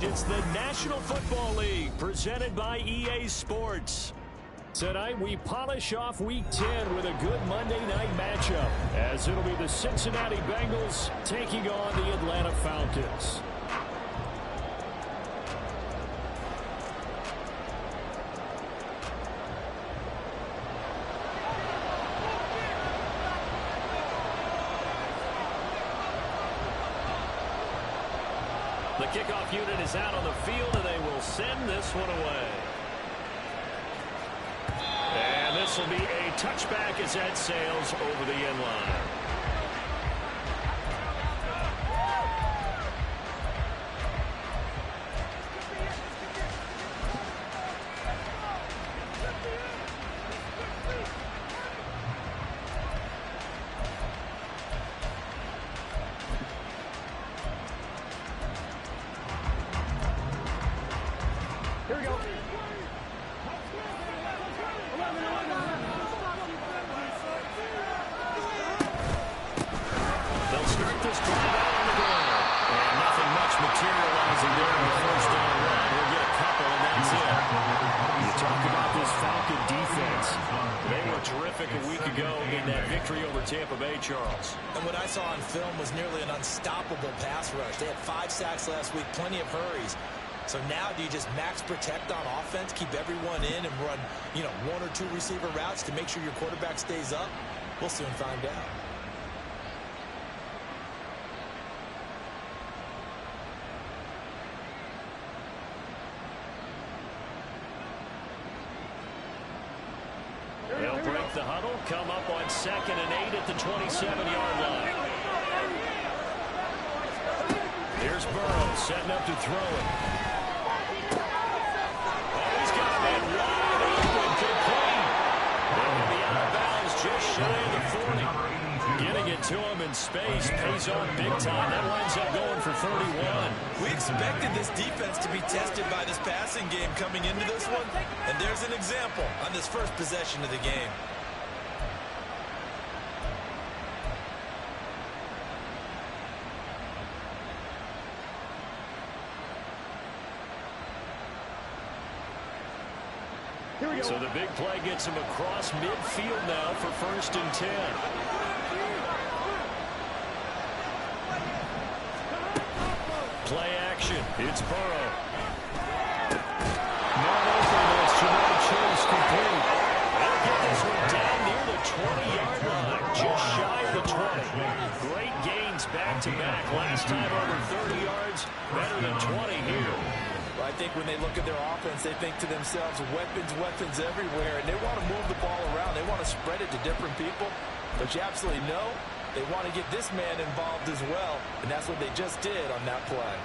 It's the National Football League presented by EA Sports. Tonight we polish off Week 10 with a good Monday night matchup, as it'll be the Cincinnati Bengals taking on the Atlanta Falcons. The kickoff unit is out on the field, and they will send this one away. And this will be a touchback as that sails over the end line. Here we go. They'll start this drive out on the ground. And nothing much materializing there in the first down run. We'll get a couple, and that's it. You talk about this Falcon defense. They were terrific a week ago in that victory over Tampa Bay, Charles. And what I saw on film was nearly an unstoppable pass rush. They had 5 sacks last week, plenty of hurries. So now do you just max protect on offense, keep everyone in, and run, 1 or 2 receiver routes to make sure your quarterback stays up? We'll soon find out. They'll break the huddle, come up on 2nd and 8 at the 27-yard line. Here's Burrow setting up to throw it. Just shy of the 40. Getting it to him in space pays off big time. That winds up going for 31. We expected this defense to be tested by this passing game coming into this one. And there's an example on this first possession of the game. So the big play gets him across midfield now for 1st and 10. Play action. It's Burrow. Not open. It's Jamar Chase complete. They'll get this one down near the 20-yard line. Just shy of the 20. Great gains back-to-back. Last time over 30 yards. Better than 20 here. I think when they look at their offense, they think to themselves, weapons everywhere, and they want to move the ball around. They want to spread it to different people. But you absolutely know they want to get this man involved as well, and that's what they just did on that play.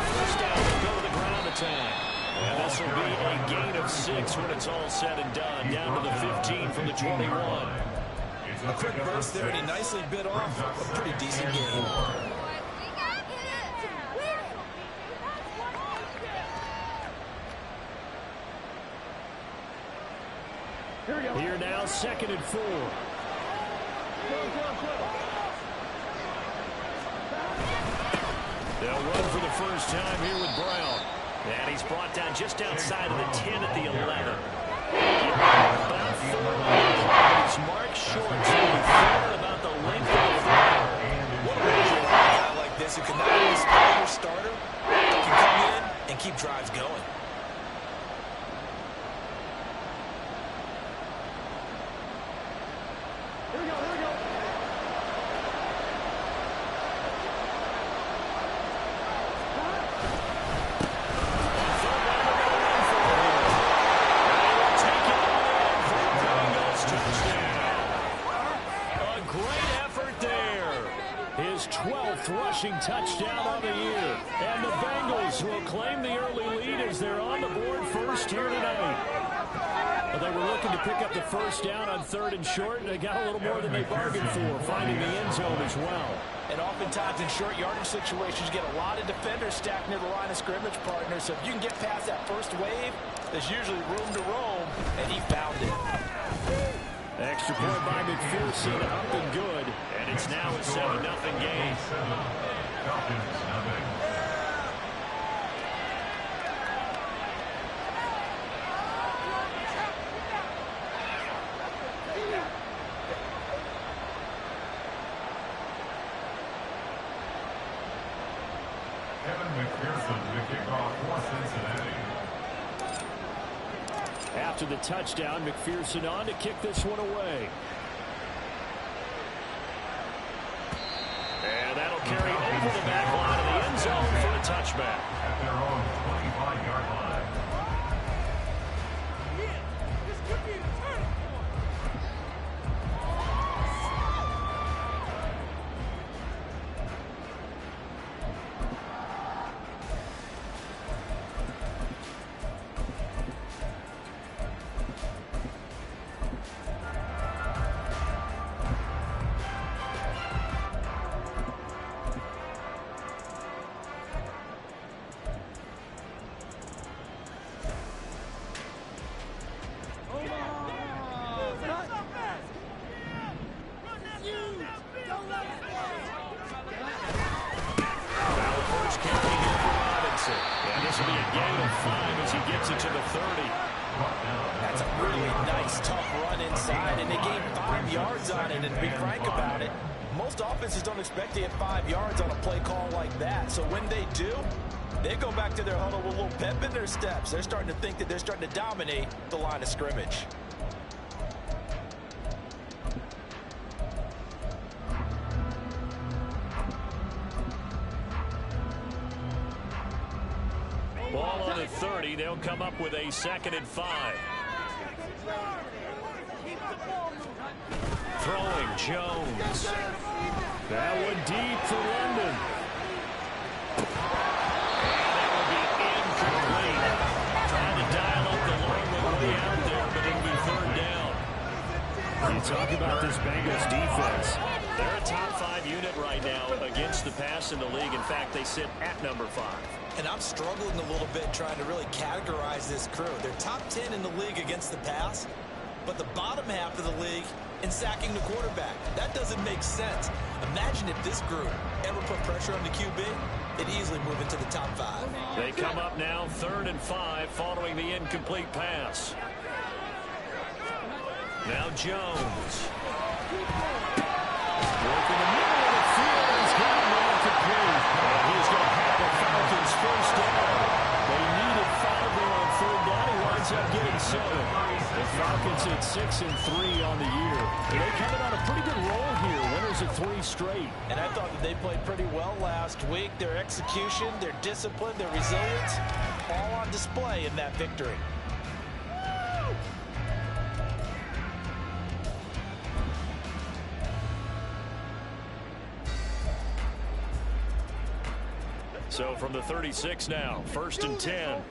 First down, they'll go to the ground attack. And this will be a gain of 6 when it's all said and done. Down to the 15 from the 21. A quick burst there, and he nicely bit off a pretty decent game. Here now, 2nd and 4. They'll run for the first time here with Brown. And he's brought down just outside of the 10 at the 11. About 4 yards. Mark short. So we thought about the length of the field. What a way to a guy like this who can not only spell your starter, but can come in and keep drives going. Here we go. Great his 12th rushing touchdown on the year. And the Bengals will claim the early lead as they're on the board first here tonight. Well, they were looking to pick up the first down on 3rd and short, and they got a little more than they bargained for, finding the end zone as well. And oftentimes in short yardage situations, you get a lot of defenders stacked near the line of scrimmage, partner. So if you can get past that first wave, there's usually room to roam, and he found it. Extra point by McPherson, up and good. And it's now a 7-0 game. After the touchdown, McPherson on to kick this one away. And that'll carry over the back line of the end zone for a touchback. At their own 25-yard line. This could be the turning point. That's a really nice, tough run inside, and they gained 5 yards on it. And to be frank about it, most offenses don't expect to get 5 yards on a play call like that. So when they do, they go back to their huddle with a little pep in their steps. They're starting to think that they're starting to dominate the line of scrimmage. Ball on the 30. They'll come up with a 2nd and 5. Throwing Jones. That one deep for London. That will be incomplete. Trying to dial up the long way out there, but it'll be 3rd down. You talk about this Bengals defense. They're a top 5 unit right now against the pass in the league. In fact, they sit at number 5. And I'm struggling a little bit trying to really categorize this crew. They're top 10 in the league against the pass, but the bottom half of the league in sacking the quarterback. That doesn't make sense. Imagine if this group ever put pressure on the QB, they'd easily move into the top 5. They come up now 3rd and 5 following the incomplete pass. Now Jones. Working the middle of the field. He's got him off the play. He's going to have the Falcons first down. They needed 5 there on 3rd down. He winds up getting 7. The Falcons at 6 and 3 on the year. They're coming on a pretty good roll here. Winners of 3 straight. And I thought that they played pretty well last week. Their execution, their discipline, their resilience, all on display in that victory. So from the 36 now, 1st and 10.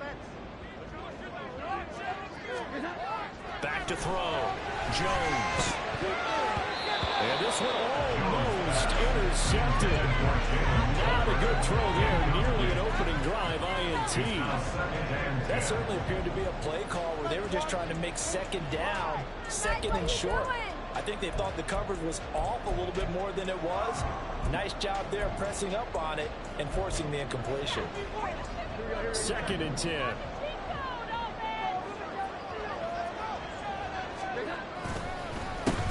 Back to throw. Jones. And this one almost intercepted. Not a good throw there. Nearly an opening drive, INT. That certainly appeared to be a play call where they were just trying to make 2nd down, 2nd and short. I think they thought the coverage was off a little bit more than it was. Nice job there pressing up on it and forcing the incompletion. 2nd and 10.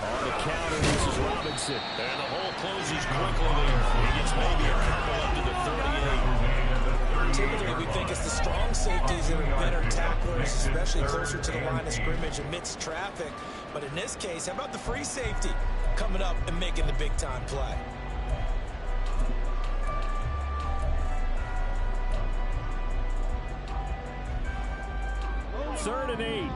On the counter, this is Robinson. And the hole closes quickly there. He gets maybe a couple up to the 38. Typically, we think it's the strong safeties that are better tacklers, especially closer to the line of scrimmage amidst traffic. But in this case, how about the free safety coming up and making the big-time play? Third and 8.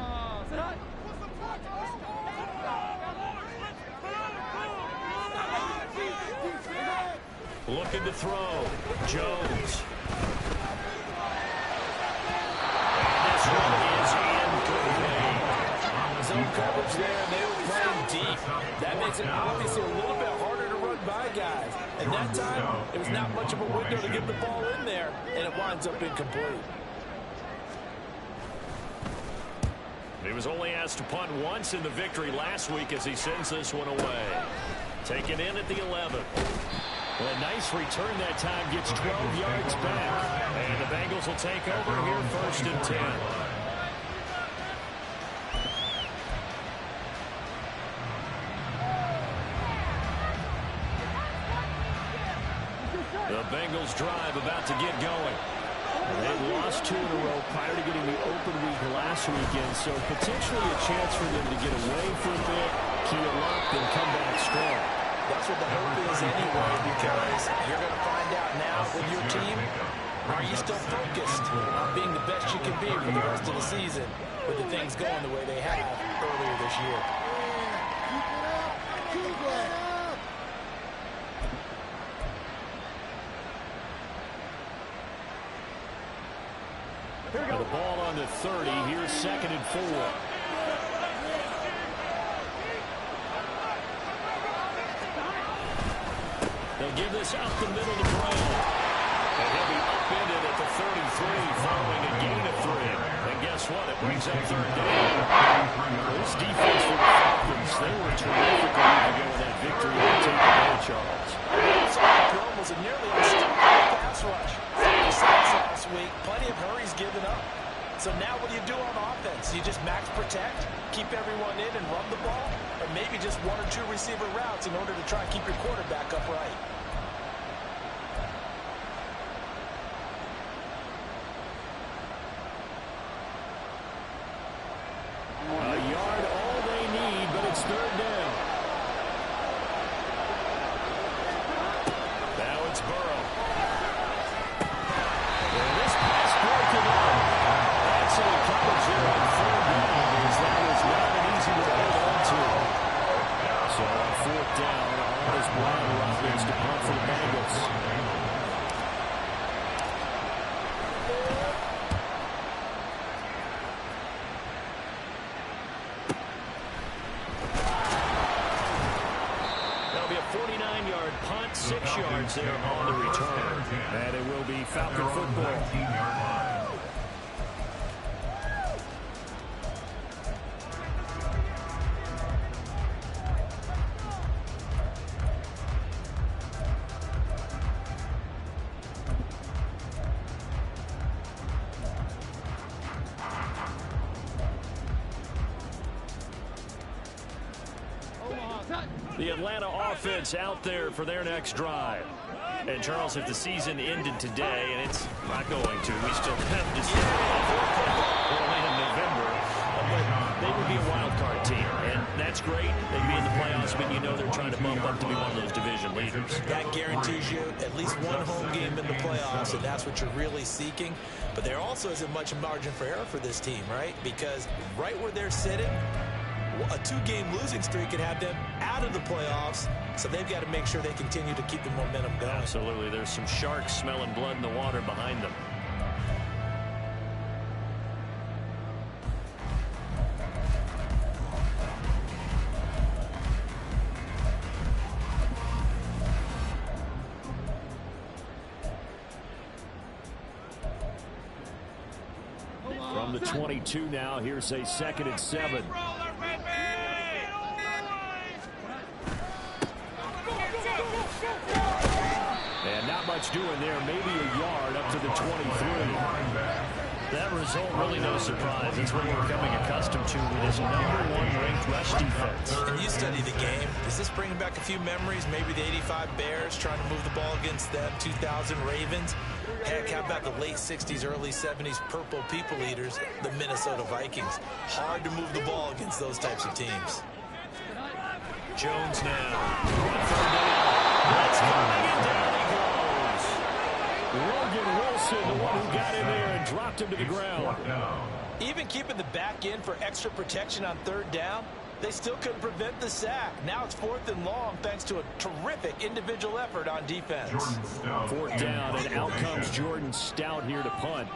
Looking to throw. Jones. This one is incomplete. Zone coverage there, and they were playing deep. That makes it obviously a little bit harder to run by guys. And that time, it was not much of a window to get the ball in there, and it winds up incomplete. He was only asked to punt once in the victory last week as he sends this one away. Taken in at the 11. Well, a nice return that time, gets 12 yards back. And the Bengals will take over here 1st and 10. The Bengals drive about to get going. They've lost 2 in a row prior to getting the open week last weekend, so potentially a chance for them to get away for a bit, key them up, and come back strong. That's what the hope is anyway, because you're going to find out now with your team, are you still focused on being the best you can be for the rest of the season with the things going the way they have earlier this year? The ball on the 30. Here's 2nd and 4. They'll give this up the middle to Brown. And he'll be upended at the 33 following a gain of 3. And guess what? It brings up 3rd down. This defense for the Falcons, they were terrific a week ago in that victory. They take the ball, Charles. Brown was a nearly unstoppable pass rush. 50 sacks last week. Plenty of hurries given up. So now what do you do on offense? You just max protect, keep everyone in and run the ball, or maybe just 1 or 2 receiver routes in order to try and keep your quarterback upright. A yard all they need, but it's 3rd down. Now it's Burrow. And this pass broken up. Excellent coverage there on 3rd down, because that was not an easy one to hold on to. So on 4th down, all is Brian Robbins to punt for the Bengals. That'll be a 49-yard punt, 6 yards there on the return. And it will be Falcon football. The Atlanta offense out there for their next drive. And, Charles, if the season ended today, and it's not going to, we still have December, early in November, but they would be a wild card team. And that's great. They'd be in the playoffs, but you know they're trying to bump up to be one of those division leaders. That guarantees you at least 1 home game in the playoffs, and that's what you're really seeking. But there also isn't much margin for error for this team, right? Because right where they're sitting, a 2-game losing streak could have them out of the playoffs, so they've got to make sure they continue to keep the momentum going. Absolutely. There's some sharks smelling blood in the water behind them. From the 22 now, here's a 2nd and 7. And not much doing there, maybe a yard up to the 23. That result, really no surprise. It's what we're becoming accustomed to with this #1 ranked rush defense. And you study the game. Is this bringing back a few memories? Maybe the 85 Bears trying to move the ball against them, 2000 Ravens. Heck, how about the late 60s, early 70s Purple People Eaters, the Minnesota Vikings. Hard to move the ball against those types of teams. Jones now. That's coming, and down he goes. Logan Wilson, the one who got in there and dropped him to the ground. Even keeping the back end for extra protection on 3rd down, They still couldn't prevent the sack. Now it's 4th and long thanks to a terrific individual effort on defense. 4th down, and out comes Jordan Stout here to punt.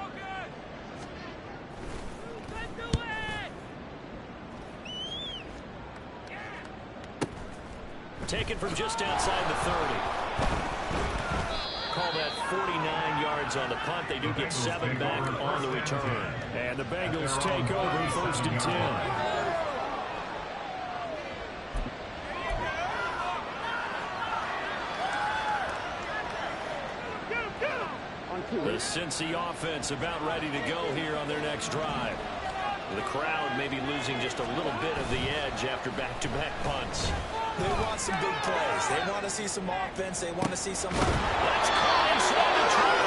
Taken from just outside the 30. Call that 49 yards on the punt. They do get 7 back on the return. And the Bengals take over 1st and 10. The Cincy offense about ready to go here on their next drive. The crowd maybe losing just a little bit of the edge after back-to-back punts. They want some big plays. They want to see some offense. They want to see some... That's caught inside the try.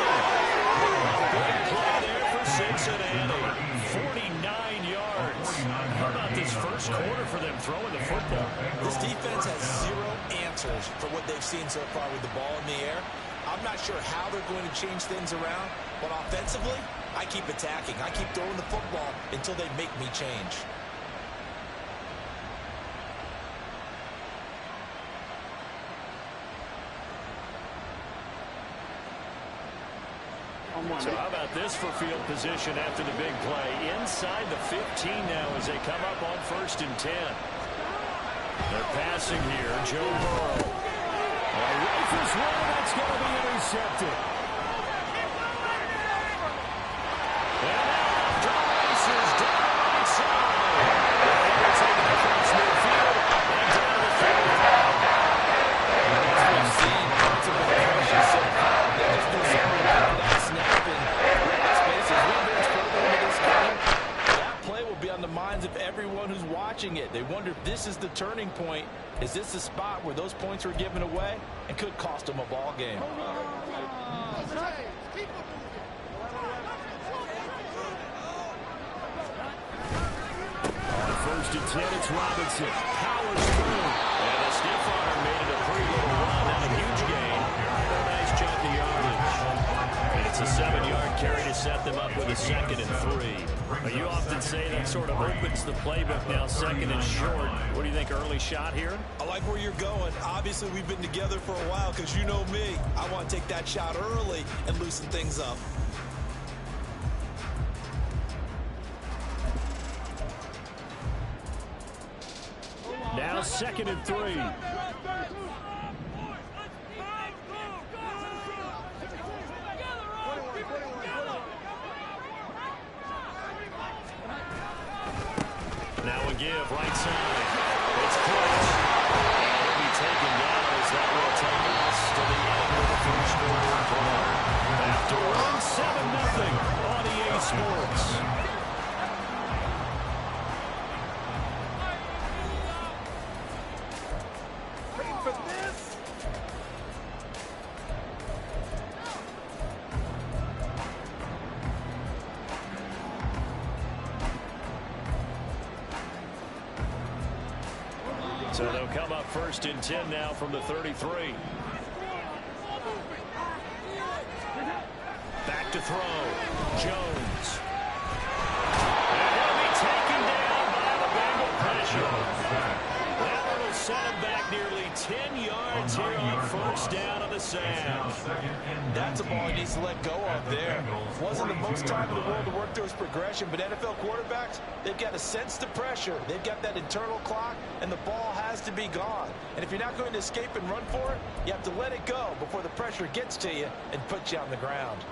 Big play there for Cincinnati. 49 yards. How about this first quarter for them throwing the football? This defense has 0 answers for what they've seen so far with the ball in the air. I'm not sure how they're going to change things around, but offensively, I keep attacking. I keep throwing the football until they make me change. So how about this for field position after the big play? Inside the 15 now as they come up on 1st and 10. They're passing here. Joe Burrow. Rifles one, that's going to be intercepted. And now after races down the right side. They're taking it across midfield and down the field. We've seen lots of pressure so far. They just do something about that snap and spaces. One man's further into this game. That play will be on the minds of everyone who's watching it. They wonder if this is the turning point. Is this the spot where those points were given away and could cost them a ball game? On 1st and 10, it's Robinson. Powers through. And the stiff arm made it a pretty little run. Not a huge gain. A nice chunk of yardage. And it's a 7-yard carry to set them up with a 2nd and 3. You often say that sort of opens the playbook now, 2nd and short. What do you think, early shot here? I like where you're going. Obviously, we've been together for a while because you know me. I want to take that shot early and loosen things up. Now 2nd and 3. Now a give, right side. It's close. It'll be taken down as that will take us to the end of the first quarter play. After run 7-0 on EA Sports. So they'll come up 1st and 10 now from the 33. Back to throw. Jones. And he'll be taken down by the Bengal pressure. That one will set him back nearly 10 yards here on 1st down on the sack. That's a ball he needs to let go of there. Wasn't the most time in the world to work through his progression, but NFL quarterbacks, they've got to sense the pressure. They've got that internal clock, and the ball has to be gone. And if you're not going to escape and run for it, you have to let it go before the pressure gets to you and puts you on the ground.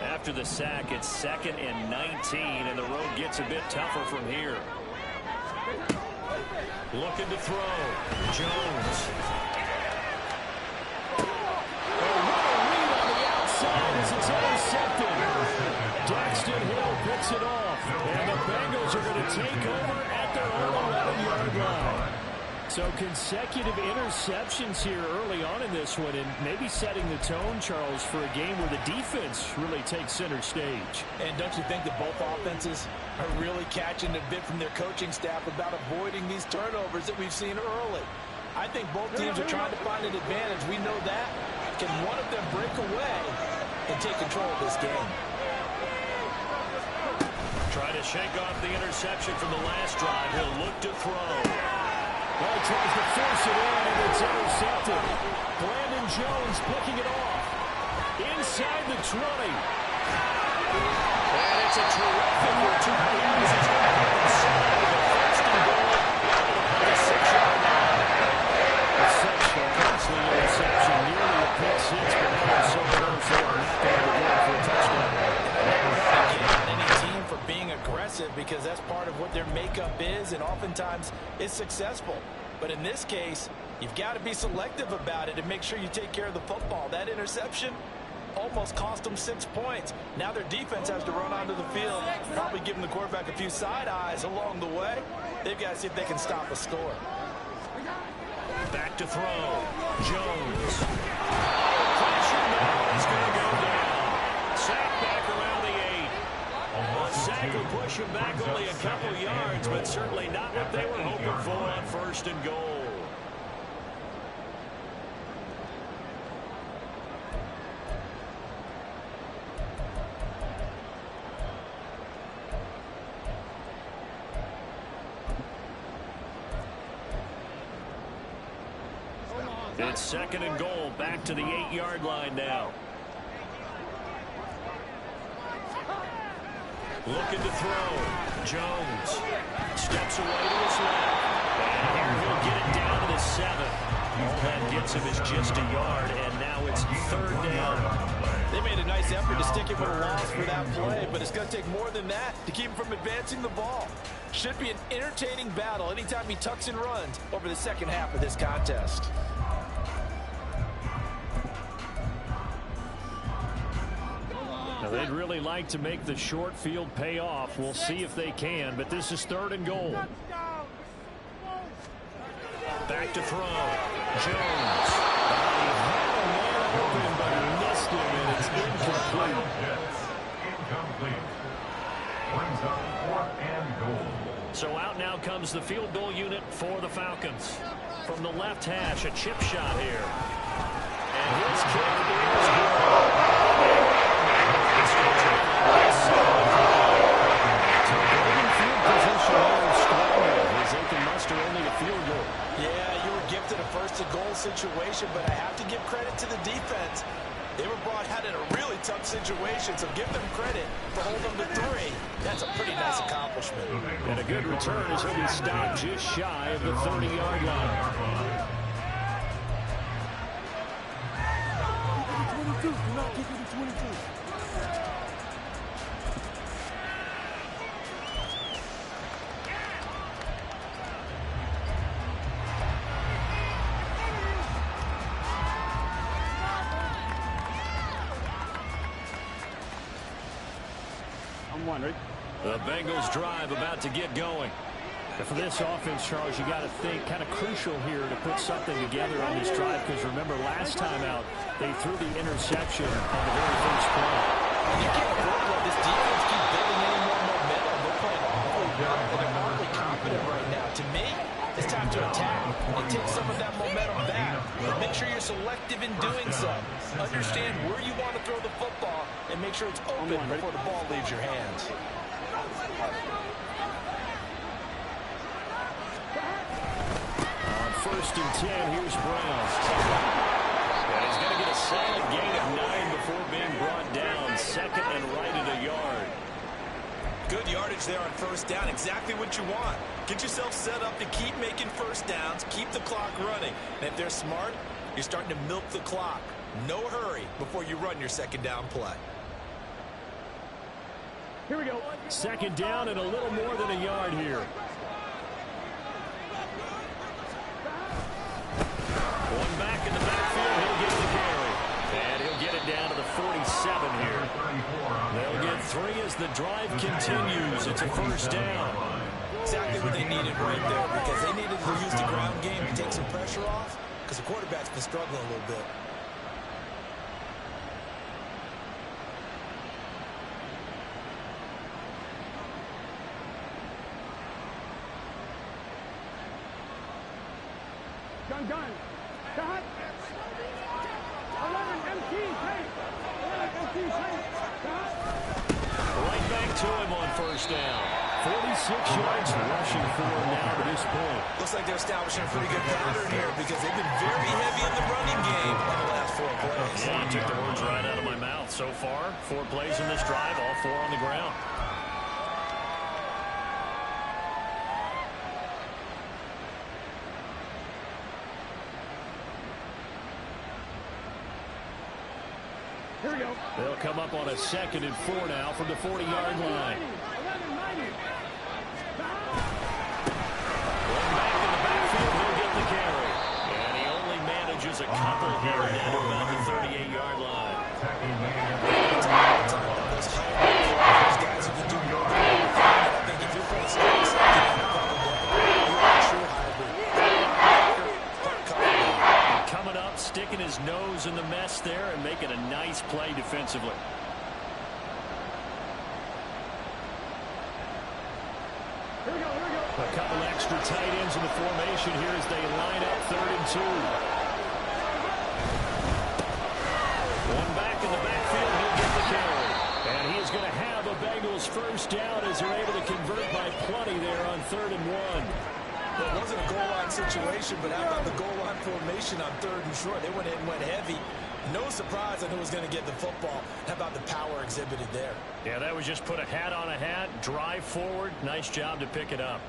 After the sack, it's 2nd and 19, and the road gets a bit tougher from here. Looking to throw. Jones. What a read on the outside as it's intercepted. Daxton Hill picks it off, and the Bengals are going to take over at their own 11-yard line. So consecutive interceptions here early on in this one, and maybe setting the tone, Charles, for a game where the defense really takes center stage. And don't you think that both offenses are really catching a bit from their coaching staff about avoiding these turnovers that we've seen early? I think both teams are trying to find an advantage. We know that. Can one of them break away and take control of this game? Try to shake off the interception from the last drive. He'll look to throw. Well, he tries to force it in, and it's intercepted. Brandon Jones picking it off. Inside the 20. And it's a terrific return. He's inside the first and goal. The 6-yard line. Such a costly interception. Nearly a pick six, but not so close. They are not going to go for a touchdown. For being aggressive, because that's part of what their makeup is, and oftentimes it's successful. But in this case, you've got to be selective about it and make sure you take care of the football. That interception almost cost them 6 points. Now their defense has to run onto the field, probably giving the quarterback a few side eyes along the way. They've got to see if they can stop a score. Back to throw. Jones. Pressure now is going to go down. Sack back around the 8. A sack will push him back only a couple yards, but certainly not what they were hoping for on first and goal. It's second and goal, back to the 8-yard line now. Looking to throw. Jones steps away to his left. And here he'll get it down to the 7. All that gets him is just a yard, and now it's third down. They made a nice effort to stick him with a loss for that play, but it's going to take more than that to keep him from advancing the ball. Should be an entertaining battle anytime he tucks and runs over the second half of this contest. Now, they'd really like to make the short field pay off. We'll see if they can, but this is third and goal. Back to throw. Jones. He had a man open, but he missed him, and it's incomplete. Incomplete. Brings up 4th and goal. So out now comes the field goal unit for the Falcons. From the left hash, a chip shot here. And his kick is good. Yeah, you were gifted a first-and-goal situation, but I have to give credit to the defense. They were brought out in a really tough situation, so give them credit for holding them to 3. That's a pretty nice accomplishment. And a good return as he'll be stopped just shy of the 30-yard line. 22. Do not kick it to 22. The Bengals drive about to get going. And for this offense, Charles, you got to think kind of crucial here to put something together on this drive, because remember last time out they threw the interception on the very first play. You can't afford to let this defense keep building any more momentum. They're playing awfully well, and they're awfully confident right now. To me, it's time to attack and take some of that momentum back. But make sure you're selective in doing so. Understand where you want to throw the football and make sure it's open before the ball leaves your hands. On first and 10, here's Brown. And he's going to get a solid gain of 9 before being brought down. Second and right at a yard. Good yardage there on first down. Exactly what you want. Get yourself set up to keep making first downs, keep the clock running. And if they're smart, you're starting to milk the clock. No hurry before you run your second down play. Here we go. Second down and a little more than a yard here. One back in the backfield. He'll get the carry. And he'll get it down to the 47 here. They'll get 3 as the drive continues. It's a first down. Exactly what they needed right there, because they needed to use the ground game to take some pressure off, because the quarterback's been struggling a little bit. I'm done. Stop. 11 MT, play. 11 MT, play. Stop. Right back to him on first down. 46 yards rushing for him now to this point. Looks like they're establishing a pretty good pattern here because they've been very heavy in the running game on the last 4 plays. Yeah, you took the words right out of my mouth. So far, 4 plays in this drive, all 4 on the ground. Here we go. They'll come up on a 2nd and 4 now from the 40-yard line. 11-90. One back in the backfield, he'll get the carry. And he only manages a couple here down to about the 38-yard line. Those guys who can do more. I think if you're playing straight safety, you're a true hybrid. Coming up, sticking his nose in the mess there and making a nice play defensively. Here we go, here we go. A couple extra tight ends in the formation here as they line up 3rd and 2. One back in the backfield, he'll get the carry. And he is going to have a Bengals first down as they're able to convert by plenty there on 3rd and 1. Well, it wasn't a goal line situation, but how about the goal line formation on 3rd and short? They went in and went heavy. No surprise on who was going to get the football. How about the power exhibited there? Yeah, that was just put a hat on a hat, drive forward. Nice job to pick it up.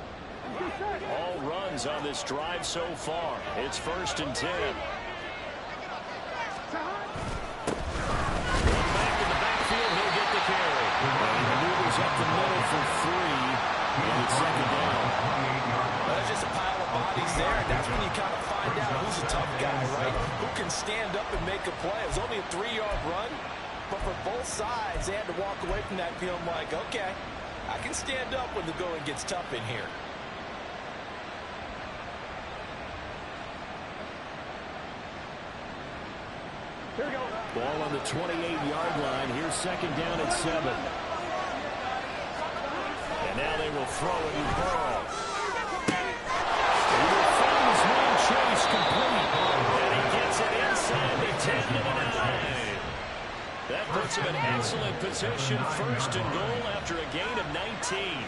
All runs on this drive so far. It's 1st and 10. One back in the backfield, he'll get the carry. And he maneuvers up the middle for 3. And it's 2nd down. Well, there's just a pile of bodies there. That's when you kind of find out who's a tough guy, right? Who can stand up and make a play. It was only a 3-yard run, but for both sides, they had to walk away from that feeling like, okay, I can stand up when the going gets tough in here. Here we go. Ball on the 28-yard line. Here's 2nd down at 7. And now they will throw it in Burrow. He will find his man Chase complete. And he gets it inside the 10 to the 9. That puts him in excellent position. 1st and goal after a gain of 19.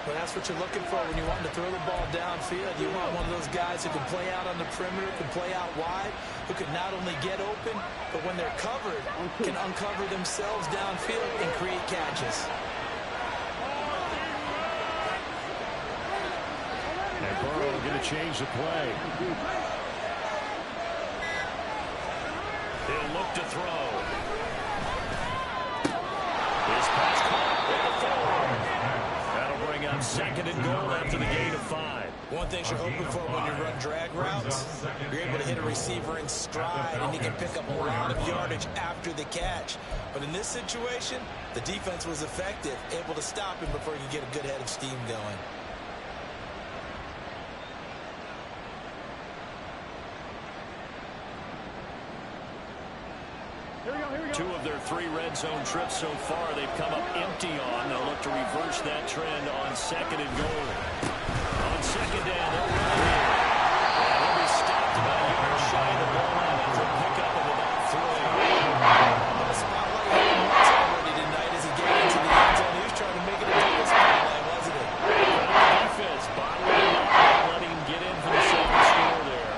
Well, that's what you're looking for when you want to throw the ball downfield. You want one of those guys who can play out on the perimeter, can play out wide, who can not only get open, but when they're covered, can uncover themselves downfield and create catches. And Burrow going to change the play. He'll look to throw. His pass caught. That'll bring up 2nd and goal after the gain of 5. One thing you're hoping for when you run drag routes, you're able to hit a receiver in stride, and he can pick up a lot of yardage after the catch. But in this situation, the defense was effective, able to stop him before he could get a good head of steam going. Here we go, here we go. 2 of their 3 red zone trips so far they've come up empty on. They'll look to reverse that trend on 2nd and goal. On 2nd down, they'll run it here. And he'll be stopped about a yard shy of the ball after a pickup of about 3. The spotlight hit him once already tonight as he gave into the end zone. He was trying to make it a double spotlight, wasn't it? Defense bottling him up and letting him get in for the 2nd score there.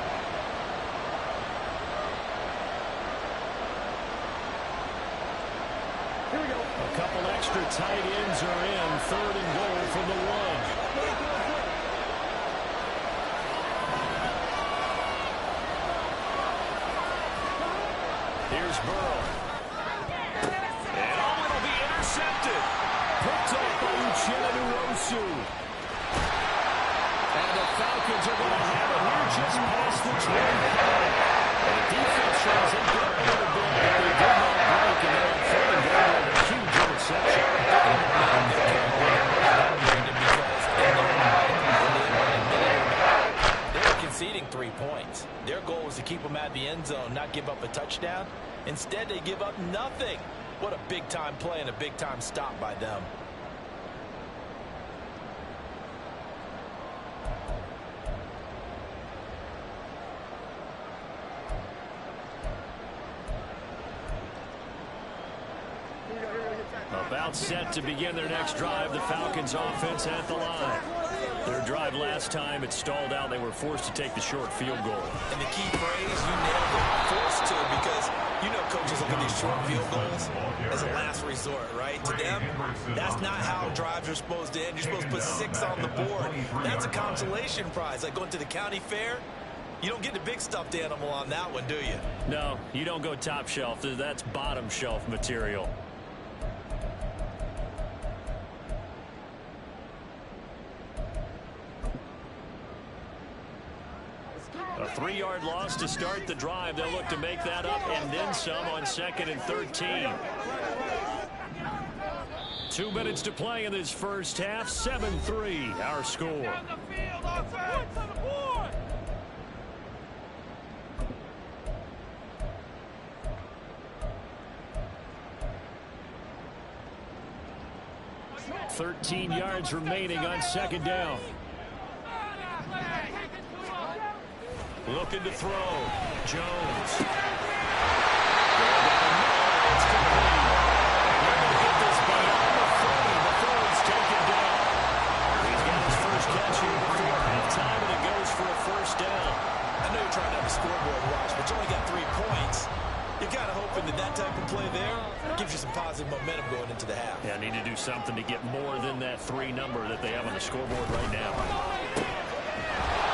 Here we go. A couple extra tight ends are in. 3rd and goal from the 1. Here's Burrow. And it'll be intercepted. Picked up by Uchenna-Nwosu. And the Falcons are going to have it here just past the 20. And the defense tries to get a little bit, but they did not break. And they're on 3rd and goal with a huge interception. Conceding 3 points. Their goal was to keep them at the end zone, not give up a touchdown. Instead, they give up nothing. What a big-time play and a big-time stop by them. about set to begin their next drive. The Falcons offense at the line. Their drive last time, it stalled out. They were forced to take the short field goal. And the key phrase, you nailed it, forced to, because you know coaches look at these short field goals as a last resort, right? To them, that's not how drives are supposed to end. You're supposed to put 6 on the board. That's a consolation prize. Like going to the county fair, you don't get the big stuffed animal on that one, do you? No, you don't go top shelf. That's bottom shelf material. A 3-yard loss to start the drive. They'll look to make that up and then some on 2nd and 13. 2 minutes to play in this first half. 7-3 our score. 13 yards remaining on 2nd down. Looking to throw. Jones. It's complete. They're going to get this beyond the 30 before it's taken down. He's got his first catch here before halftime, and it goes for a first down. I know you're trying to have a scoreboard watch, but you only got 3 points. You're kind of hoping that that type of play there gives you some positive momentum going into the half. Yeah, need to do something to get more than that 3 number that they have on the scoreboard right now.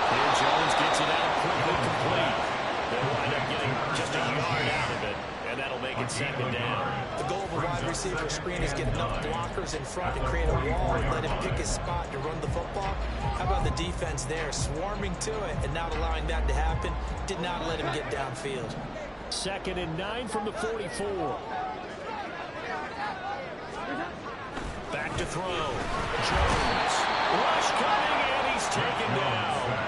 Here Jones gets it out quickly, complete. They'll wind up getting just a yard out of it, and that'll make it 2nd down. The goal of a wide receiver screen is get enough blockers in front to create a wall and let him pick his spot to run the football. How about the defense there, swarming to it and not allowing that to happen? Did not let him get downfield. 2nd and 9 from the 44. Back to throw. Jones. Rush coming, and he's taken down.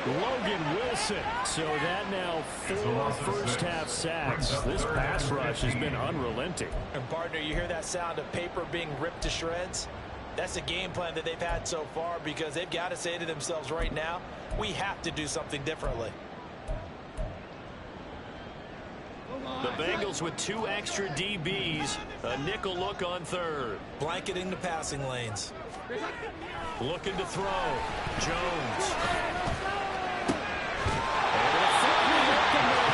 Logan Wilson. So that now 4 first-half sacks. This pass rush has been unrelenting. And, partner, you hear that sound of paper being ripped to shreds? That's a game plan that they've had so far because they've got to say to themselves right now, we have to do something differently. The Bengals with 2 extra DBs. A nickel look on 3rd. Blanketing the passing lanes. Looking to throw. Jones.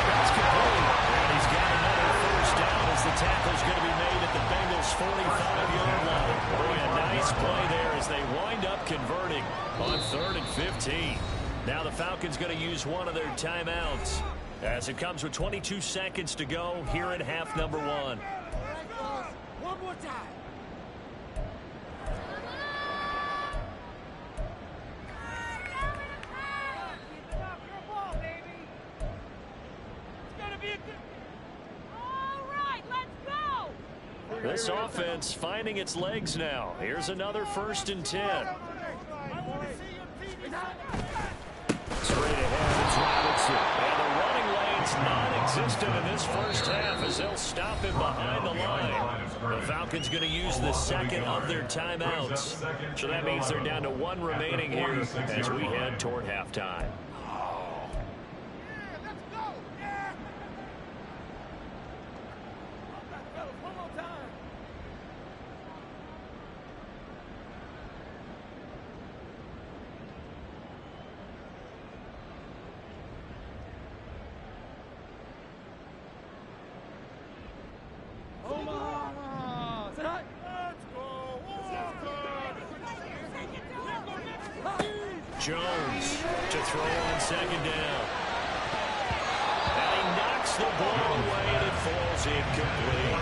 That's complete. And he's got another first down as the tackle's going to be made at the Bengals' 45-yard line. Boy, a nice play there as they wind up converting on 3rd and 15. Now the Falcons going to use one of their timeouts, as it comes with 22 seconds to go here in half number 1. One more time. All right, let's go. This offense finding its legs now. Here's another 1st and 10. Straight ahead, it's Robinson. And the running lane's non-existent in this first half as they'll stop him behind the line. The Falcons going to use the 2nd of their timeouts. So that means they're down to 1 remaining here as we head toward halftime. Jones to throw on 2nd down. And he knocks the ball away and it falls incomplete.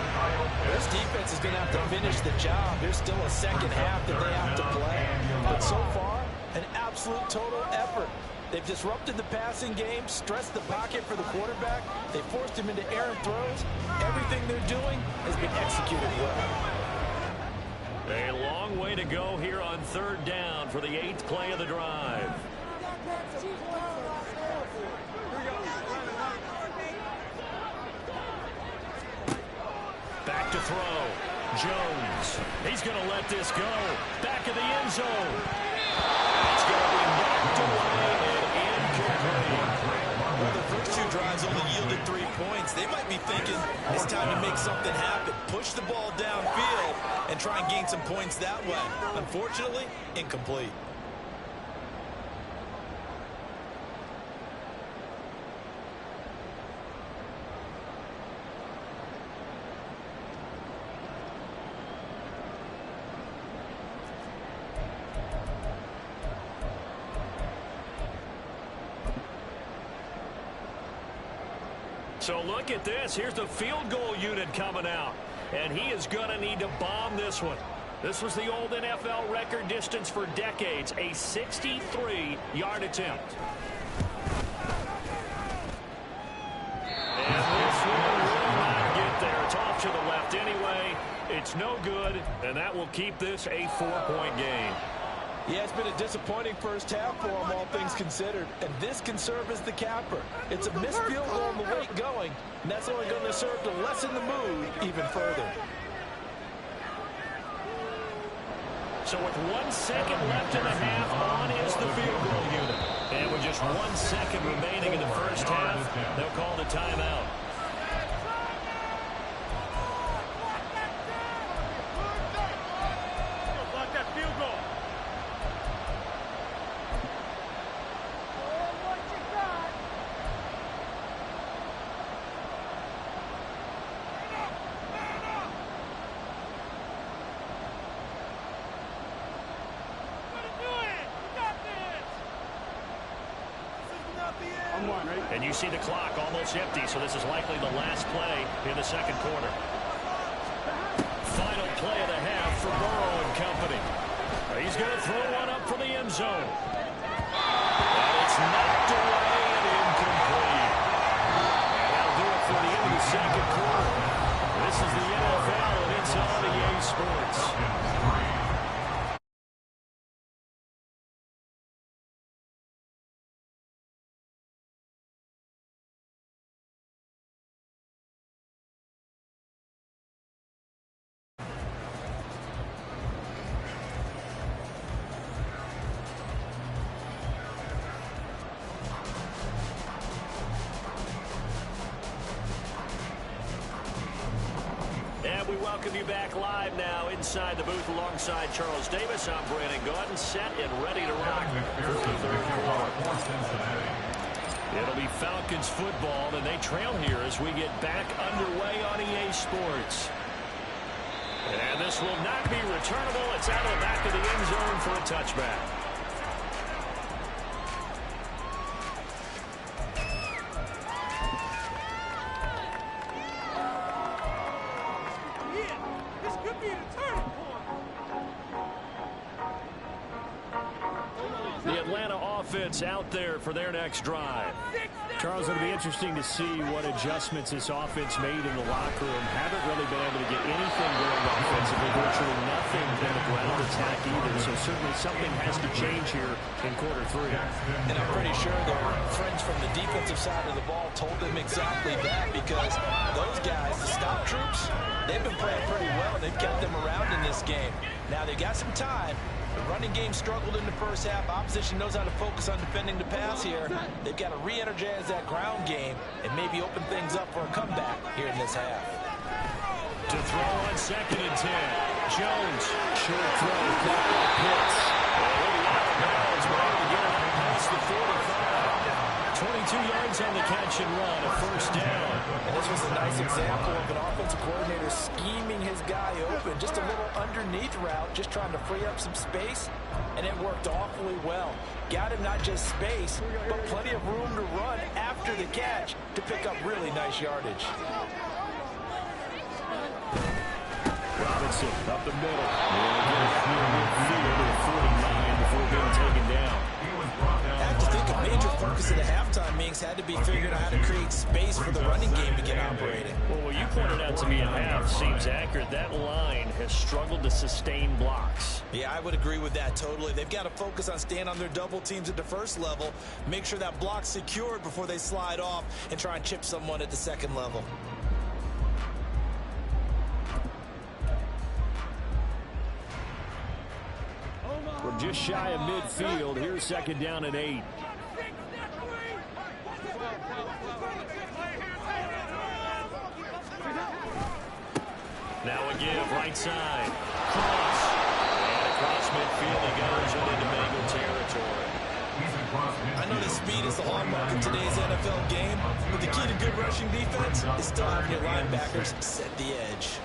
This defense is going to have to finish the job. There's still a 2nd half that they have to play. But so far, an absolute total effort. They've disrupted the passing game, stressed the pocket for the quarterback. They forced him into errant throws. Everything they're doing has been executed well. A long way to go here on 3rd down for the 8th play of the drive. Back to throw. Jones. He's going to let this go. Back of the end zone. It's going to be knocked away and incomplete. Well, the first 2 drives only yielded 3 points. They might be thinking it's time to make something happen. Push the ball downfield. and try and gain some points that way. Unfortunately, incomplete. So look at this. Here's the field goal unit coming out. And he is going to need to bomb this one. This was the old NFL record distance for decades, a 63-yard attempt. And this one will not get there. It's off to the left anyway. It's no good, and that will keep this a 4-point game. Yeah, it's been a disappointing first half for him, all things considered. And this can serve as the capper. It's a missed field goal in the late going, and that's only going to serve to lessen the mood even further. So with 1 second left in the half, on is the field goal unit. And with just 1 second remaining in the first half, they'll call the timeout. Block that field goal. And you see the clock almost empty, so this is likely the last play in the second quarter. Final play of the half for Burrow and company. He's going to throw one up for the end zone. And it's knocked away and incomplete. And that'll do it for the end of the second quarter. This is the NFL, and it's on EA Sports. We welcome you back live now inside the booth alongside Charles Davis. I'm Brandon Gaudin, set and ready to rock for the third quarter. It'll be Falcons football, and they trail here as we get back underway on EA Sports. And this will not be returnable. It's out of the back of the end zone for a touchback. Out there for their next drive. Charles, it'll be interesting to see what adjustments this offense made in the locker room. Haven't really been able to get anything going offensively, virtually nothing in the ground attack either. So certainly something has to change here in quarter three. And I'm pretty sure their friends from the defensive side of the ball told them exactly that, because those guys, the stop troops, they've been playing pretty well. They've kept them around in this game. Now they've got some time. The running game struggled in the first half. Opposition knows how to focus on defending the pass here. They've got to re-energize that ground game and maybe open things up for a comeback here in this half. To throw on 2nd and 10. Jones, short throw, caught by Pitts. Maybe out of bounds, but able to get it past the 45. 22 yards on the catch and run, a first down. And this was a nice example of an offensive coordinator scheming his guy open. Just a little underneath route, just trying to free up some space, and it worked awfully well. Got him not just space, but plenty of room to run after the catch to pick up really nice yardage. Robinson up the middle. Midfield at 49 before being taken down. I have to think a major focus of the halftime meetings had to be figuring out how to create space for the running game to get operating. Well, what you pointed out to me at half seems accurate. That line has struggled to sustain blocks. Yeah, I would agree with that totally. They've got to focus on staying on their double teams at the first level, make sure that block's secured before they slide off and try and chip someone at the second level. We're just shy of midfield. Here's 2nd down and 8. Now a give right side. It's the hallmark of today's NFL game. But the key to good rushing defense is still having your linebackers set the edge.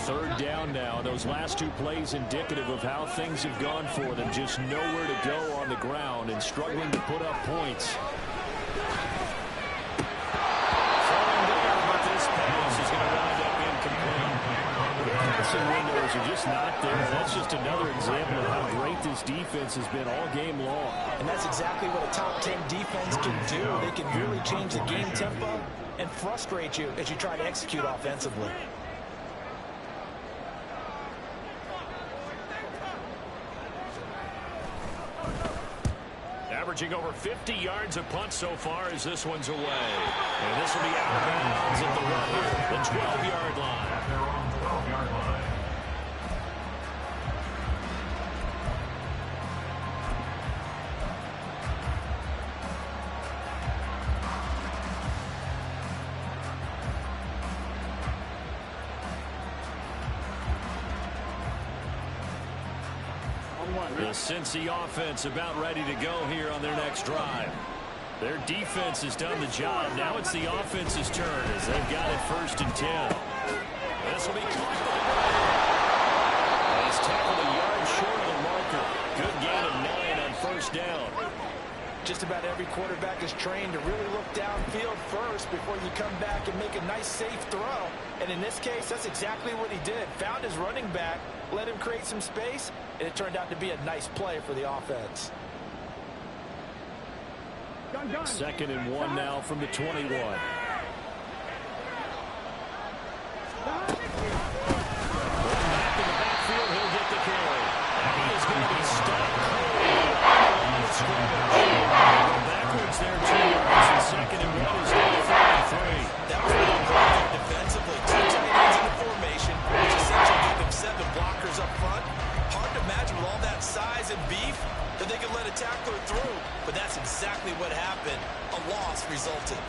Third down now. Those last two plays indicative of how things have gone for them. Just nowhere to go on the ground and struggling to put up points. Falling there, but this pass is going to wind up incomplete. The passing windows are just not there. That's just another example of how great this defense has been all game long. And that's exactly what a top 10 defense can do. They can really change the game tempo and frustrate you as you try to execute offensively. Averaging over 50 yards a punt so far as this one's away. And this will be out of bounds at the 12-yard line. At their own 12-yard line. The Cincy offense about ready to go here on their next drive. Their defense has done the job. Now it's the offense's turn as they've got it 1st and 10. This will be caught. He's tackled a yard short of the marker. Good gain of 9 on 1st down. Just about every quarterback is trained to really look downfield first before you come back and make a nice, safe throw. And in this case, that's exactly what he did. Found his running back, let him create some space, and it turned out to be a nice play for the offense. 2nd and 1 now from the 21. Back in the backfield, he'll get the carry. And he is going to be stopped on the scrimmage. Backwards there, 2 yards, and 2nd and 1 is now 33. That was really important defensively. 2 tight ends in the formation, which essentially gave them 7 blockers up front. Hard to imagine with all that size and beef that they could let a tackler through, but that's exactly what happened. A loss resulted.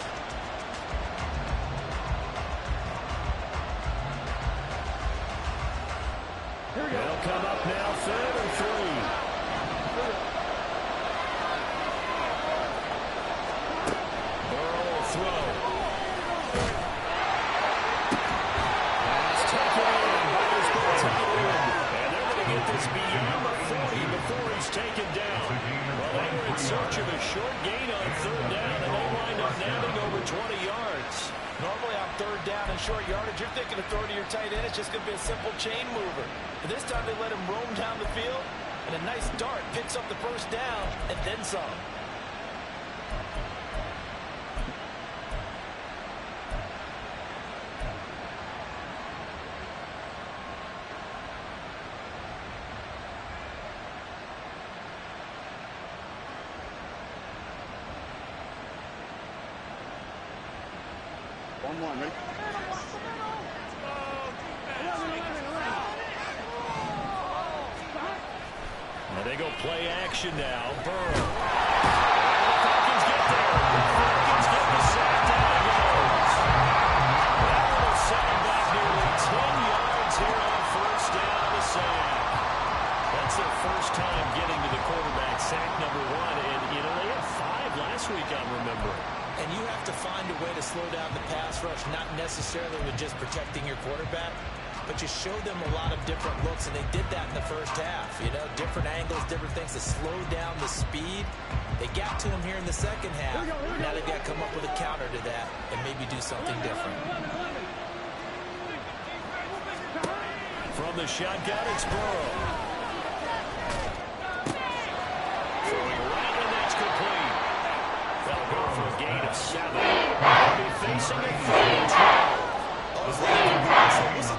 They'll come up now 3rd and 3. Burrow will throw. Pass taken in by his tight end. And they're going to get this beyond the 40 before he's taken down. Well, they were in search of a short gain on 3rd down, and they wind up nabbing over 20 yards. Normally on 3rd down and short yardage, you're thinking of throwing to your tight end. It's just going to be a simple chain mover. But this time they let him roam down the field, and a nice dart picks up the 1st down and then some. Ready? And they go play action now. Burrow. The Falcons get there. The Falcons get the sack. Down it goes. That will set him back nearly 10 yards here on 1st down to sack. That's their first time getting to the quarterback, sack number 1. And, you know, they had 5 last week, I'm remembering. And you have to find a way to slow down the pass rush, not necessarily with just protecting your quarterback, but you show them a lot of different looks, and they did that in the 1st half. You know, different angles, different things to slow down the speed. They got to him here in the 2nd half. Now they've got to come up with a counter to that and maybe do something different. From the shotgun, it's Burrow. Throwing right, and that's complete. They'll go for a gain of 7. They'll be facing a 3rd and 12. What's the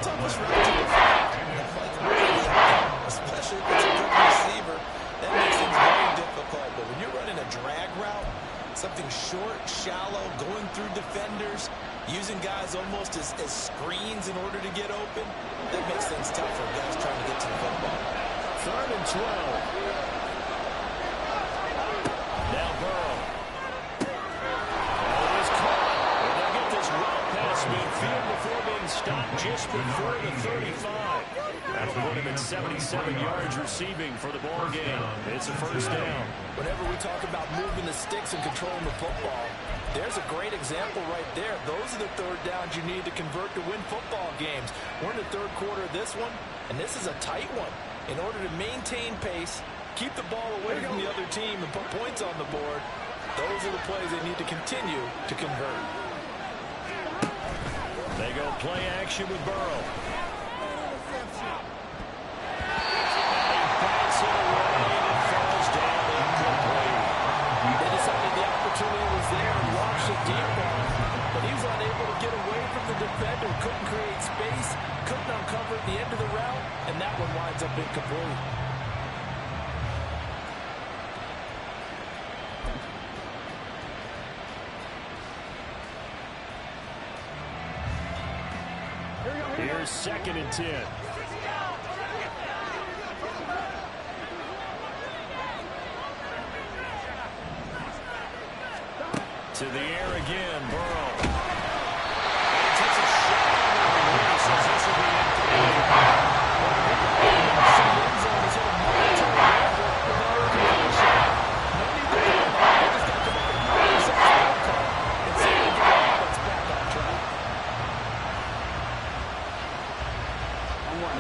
toughest route to defend? Especially if it's a good receiver. That makes things very difficult. But when you're running a drag route, something short, shallow, going through defenders, using guys almost as screens in order to get open, that makes things tough for guys trying to get to the football. 3rd and 12. stop just before the 35. That'll put him at 77 yards receiving for the ball game. It's a first down. Whenever we talk about moving the sticks and controlling the football, there's a great example right there. Those are the third downs you need to convert to win football games. We're in the third quarter of this one, and this is a tight one. In order to maintain pace, keep the ball away from the other team, and put points on the board, those are the plays they need to continue to convert. They go play action with Burrow. They decided the opportunity was there and launched a deep ball, but he was unable to get away from the defender, couldn't create space, couldn't uncover at the end of the route, and that one winds up incomplete. Here's 2nd and 10. To the air again, Burrow. Takes a shot. Says this will be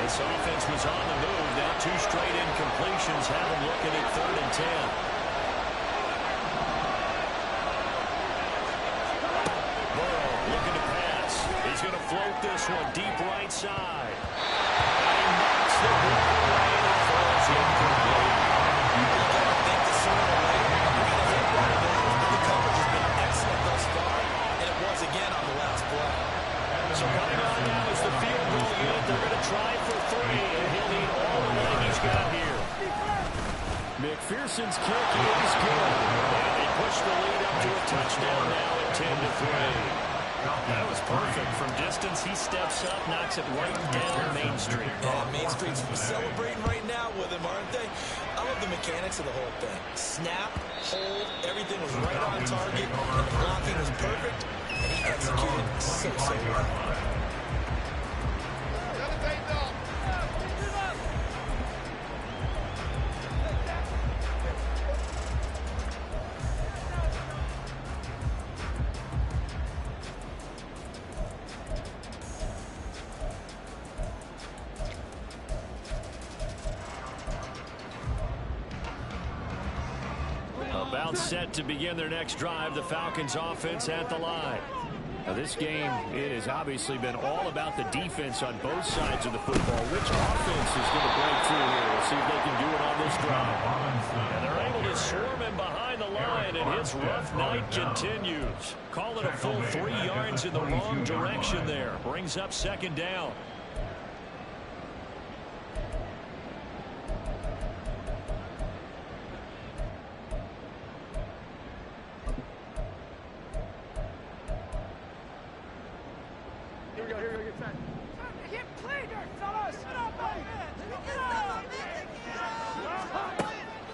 This offense was on the move. Now 2 straight incompletions have them looking at 3rd and 10. He's going to float this one deep right side. And he knocks the ball away and it falls incomplete. I think the sooner or later you're going to hit one of those, but the coverage has been excellent thus far, and it was again on the last play. So coming on now is the field goal unit. They're going to try for 3, and he'll need all the leg he's got here. McPherson's kick is good. And they push the lead up to a touchdown now at 10-3. That was perfect. From distance, he steps up, knocks it right down Main Street. Yeah, Main Street's celebrating right now with him, aren't they? I love the mechanics of the whole thing. Snap, hold, everything was right on target, and the blocking was perfect, and he executed so well. About set to begin their next drive, the Falcons offense at the line. Now this game, it has obviously been all about the defense on both sides of the football. Which offense is going to break through here? We'll see if they can do it on this drive. And they're able to swarm him behind the line, and his rough night continues. Call it a full 3 yards in the wrong direction there. Brings up 2nd down.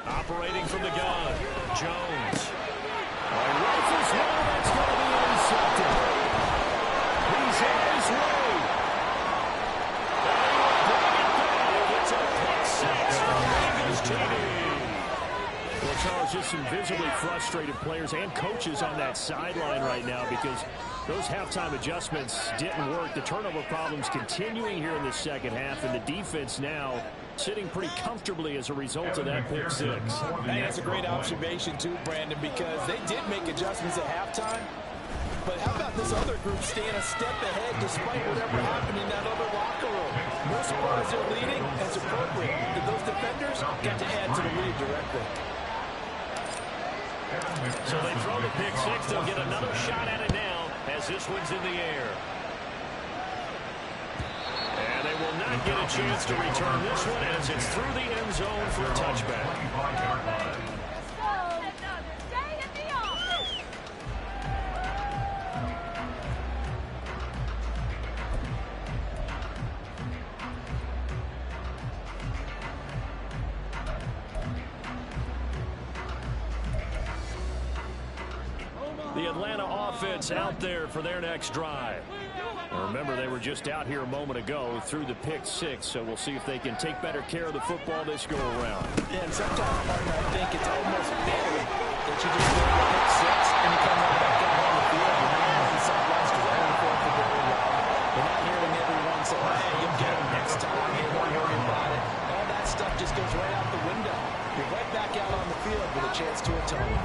Operating from the gun, Jones. Rifles one, that's going to be intercepted. He's on his way. And he will bring it down. It's a pick 6 from Bengals TD. Well, Charles, just some visibly frustrated players and coaches on that sideline right now because those halftime adjustments didn't work. The turnover problems continuing here in the second half, and the defense now sitting pretty comfortably as a result of that pick 6. Hey, that's a great observation too, Brandon, because they did make adjustments at halftime. But how about this other group staying a step ahead despite whatever happened in that other locker room? No surprise they're leading. That's appropriate. But those defenders got to add to the lead directly. So they throw the pick 6. They'll get another shot at it now as this one's in the air. And they will not get a chance to return this one as it's through the end zone for a touchback. The Atlanta offense out there for their next drive. Remember, they were just out here a moment ago through the pick six, so we'll see if they can take better care of the football this go around. Yeah, and sometimes, partner, I think it's almost fitting that you just go to pick six and you come right back down on the field. You're not on the sidelines because they're going to for very well. You're not hearing everyone say, hey, you'll get them next time. You don't worry about it. All that stuff just goes right out the window. You're right back out on the field with a chance to atone.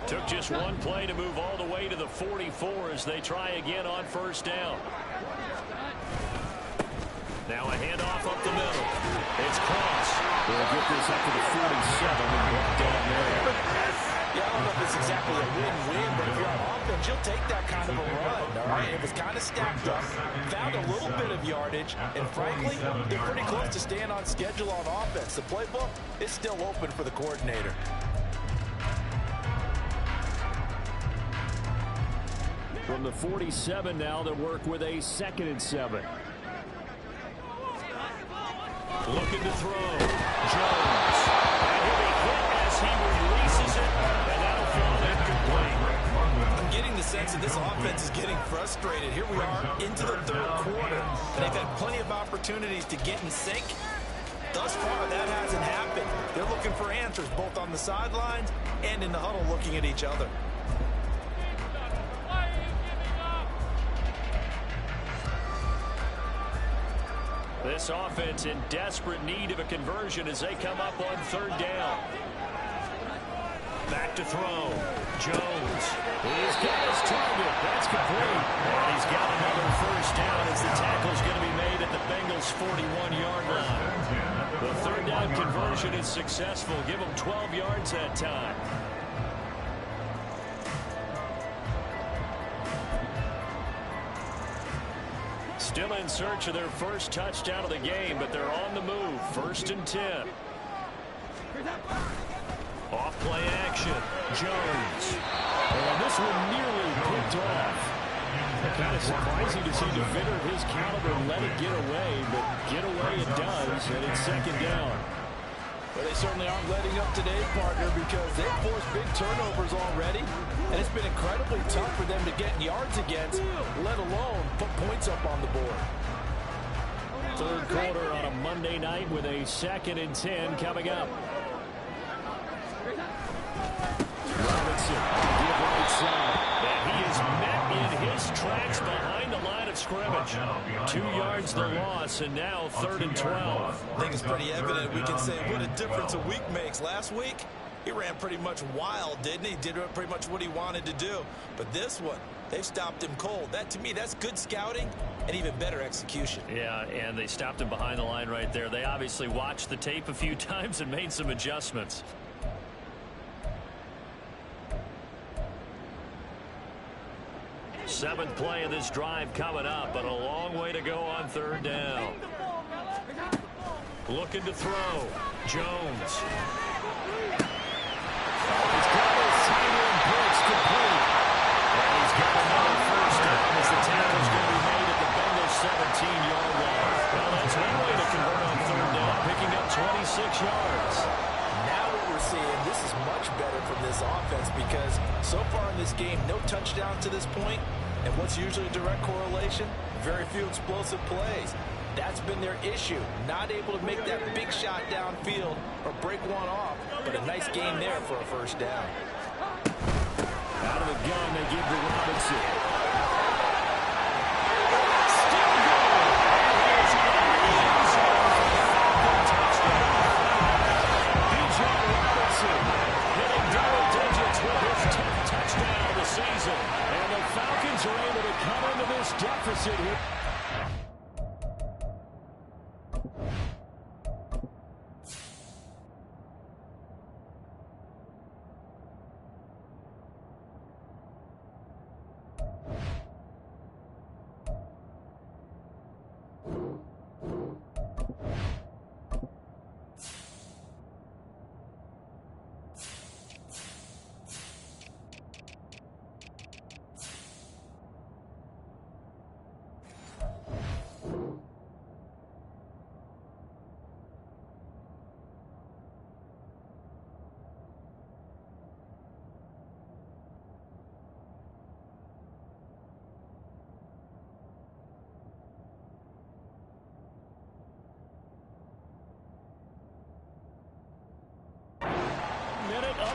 Took just one play to move all the way to the 44 as they try again on first down. Now a handoff up the middle. It's Cross. They'll get this up to the 47 and brought down there. Yeah, I don't know if it's exactly a win-win, but if you're on offense, you'll take that kind of a run, all right? It was kind of stacked up, found a little bit of yardage, and frankly, they're pretty close to staying on schedule on offense. The playbook is still open for the coordinator. From the 47 now, they work with a 2nd and 7. Looking to throw. Jones. And he'll be hit as he releases it, and that'll fall incomplete. I'm getting the sense that this offense is getting frustrated. Here we are into the third quarter, and they've had plenty of opportunities to get in sync. Thus far, that hasn't happened. They're looking for answers both on the sidelines and in the huddle looking at each other. This offense in desperate need of a conversion as they come up on 3rd down. Back to throw. Jones. He's got his target. That's complete. And he's got another first down as the tackle's going to be made at the Bengals' 41-yard line. The 3rd down conversion is successful. Give them 12 yards that time. Still in search of their first touchdown of the game, but they're on the move. 1st and 10. Off play action. Jones. And this one nearly picked off. Kind of surprising to see a defender of his caliber let it get away, but get away it does, and it's 2nd down. Well, they certainly aren't letting up today, partner, because they've forced big turnovers already, and it's been incredibly tough for them to get yards against, let alone put points up on the board. 3rd quarter on a Monday night with a 2nd and 10 coming up. Robinson, give right side. And he is met in his tracks behind the line of scrimmage. 2 yards the loss, and now 3rd and 12. I think it's pretty evident. We can say what a difference a week makes. Last week, he ran pretty much wild, didn't he? Did pretty much what he wanted to do. But this one, they've stopped him cold. That, to me, that's good scouting and even better execution. Yeah, and they stopped him behind the line right there. They obviously watched the tape a few times and made some adjustments. Seventh play of this drive coming up, but a long way to go on 3rd down. Looking to throw. Jones. He's got his sideline blitz complete. And he's got another first down as the tackle's going to be made at the Bengals 17-yard line. Well, that's one way to convert on 3rd down, picking up 26 yards. Now what we're seeing, this is much better from this offense because so far in this game, no touchdowns to this point. And what's usually a direct correlation? Very few explosive plays. That's been their issue. Not able to make that big shot downfield or break one off. But a nice game there for a first down. Out of the gun, they give to Robinson. Still going. Here's touchdown. DJ Robinson hitting double digits with his 10th touchdown of the season. And the Falcons are able to come into this deficit here.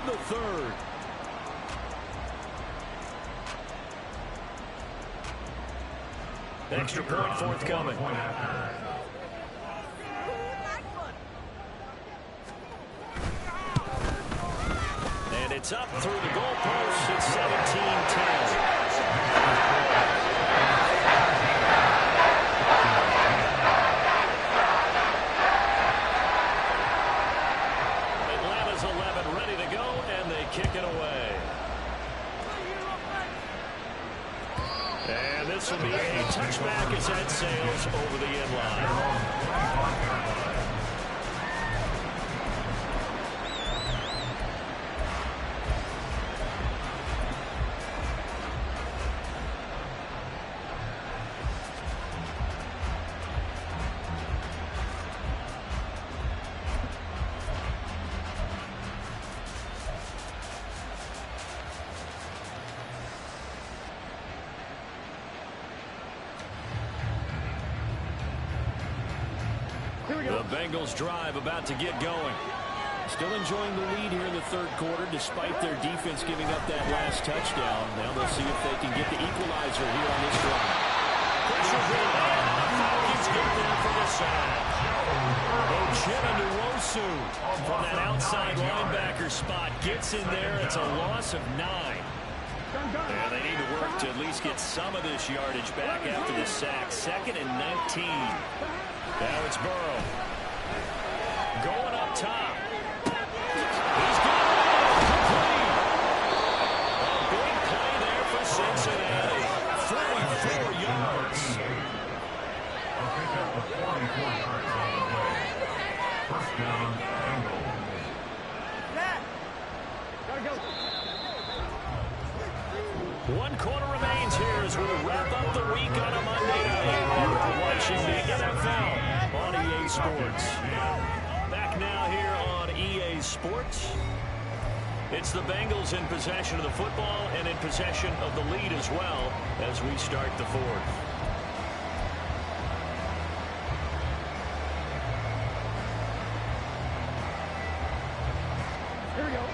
in the third. Extra point forthcoming. And it's up through the goalpost. It's 17-10. Atlanta's 11 ready to go, and they kick it away. And this will be a touchback as that sails over the end line. The Bengals drive about to get going. Still enjoying the lead here in the third quarter despite their defense giving up that last touchdown. Now they'll see if they can get the equalizer here on this drive. Pressure built on. Falcons get there for the sack. Ochena from that outside linebacker spot gets in there. It's a loss of 9. And they need to work to at least get some of this yardage back after the sack. 2nd and 19. Now it's Burrow. Going up top. He's got it complete. A big play there for Cincinnati. 44 yards. First down, Bengals. One quarter remains here as we wrap up the week on a Monday night. You're watching the NFL on EA Sports. Back now here on EA Sports. It's the Bengals in possession of the football and in possession of the lead as well as we start the fourth. Here we go.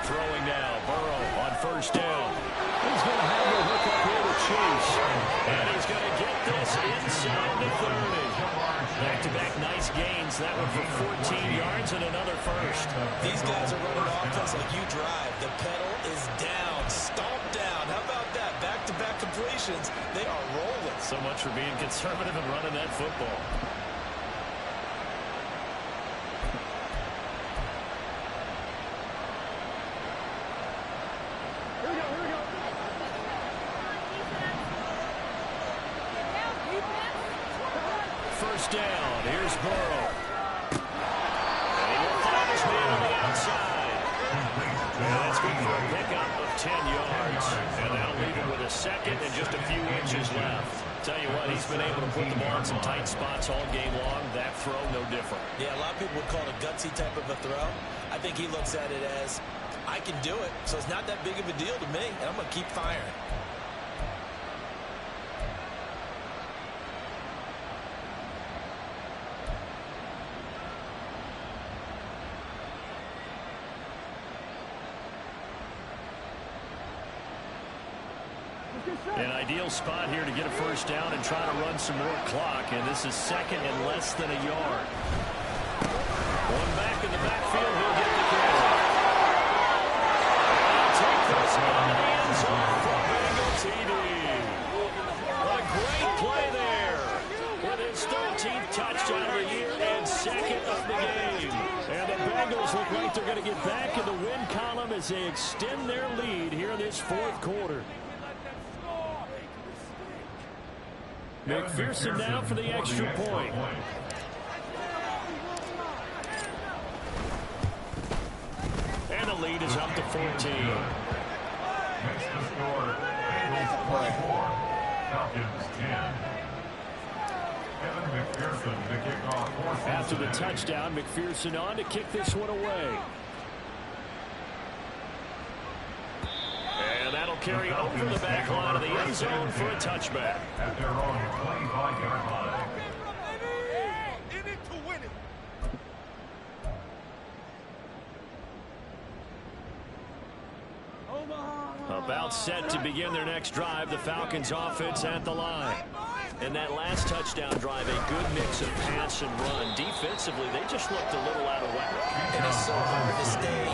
Throwing now, Burrow on first down. He's going to have to hook up here to Chase. And he's going to get this inside the 30. Back-to-back nice gains. That one for 14 yards and another first. These guys are running offense like you drive. The pedal is down, stomp down. How about that? Back-to-back completions. They are rolling. So much for being conservative and running that football. First down, here's Burrow. And he will find his man on the outside. And that's good for a pickup of 10 yards. And that'll leave him with a second and just a few inches left. Tell you what, he's been able to put the ball in some tight spots all game long. That throw, no different. Yeah, a lot of people would call it a gutsy type of a throw. I think he looks at it as, I can do it, so it's not that big of a deal to me, and I'm going to keep firing. An ideal spot here to get a first down and try to run some more clock, and this is second and less than a yard. One back in the backfield, he'll get the carry. Take this into the end zone for Bengal TD. A great play there with his 13th touchdown of the year and second of the game. And the Bengals look like they're going to get back in the win column as they extend their lead here in this fourth quarter. McPherson now for the extra point. And the lead is up to 14. Makes the score Bengals 24, Falcons 10. Kevin McPherson to kick off. After the touchdown, McPherson on to kick this one away. And that'll carry over the back line of the end zone for a touchback. At their own 25-yard line. About set to begin their next drive, the Falcons offense at the line. And that last touchdown drive, a good mix of pass and run. Defensively, they just looked a little out of whack. And it's so hard to stay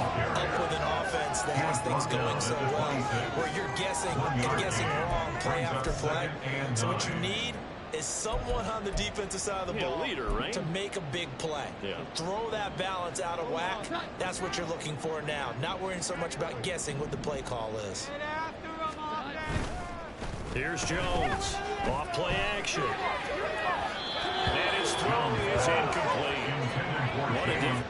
up with an offense that has things going so well, where you're guessing and guessing wrong play after play. So what you need is someone on the defensive side of the ball, leader, right? to make a big play. Yeah. Throw that balance out of whack. That's what you're looking for now. Not worrying so much about guessing what the play call is. Here's Jones. Off play action. And his throw is incomplete. What a difference.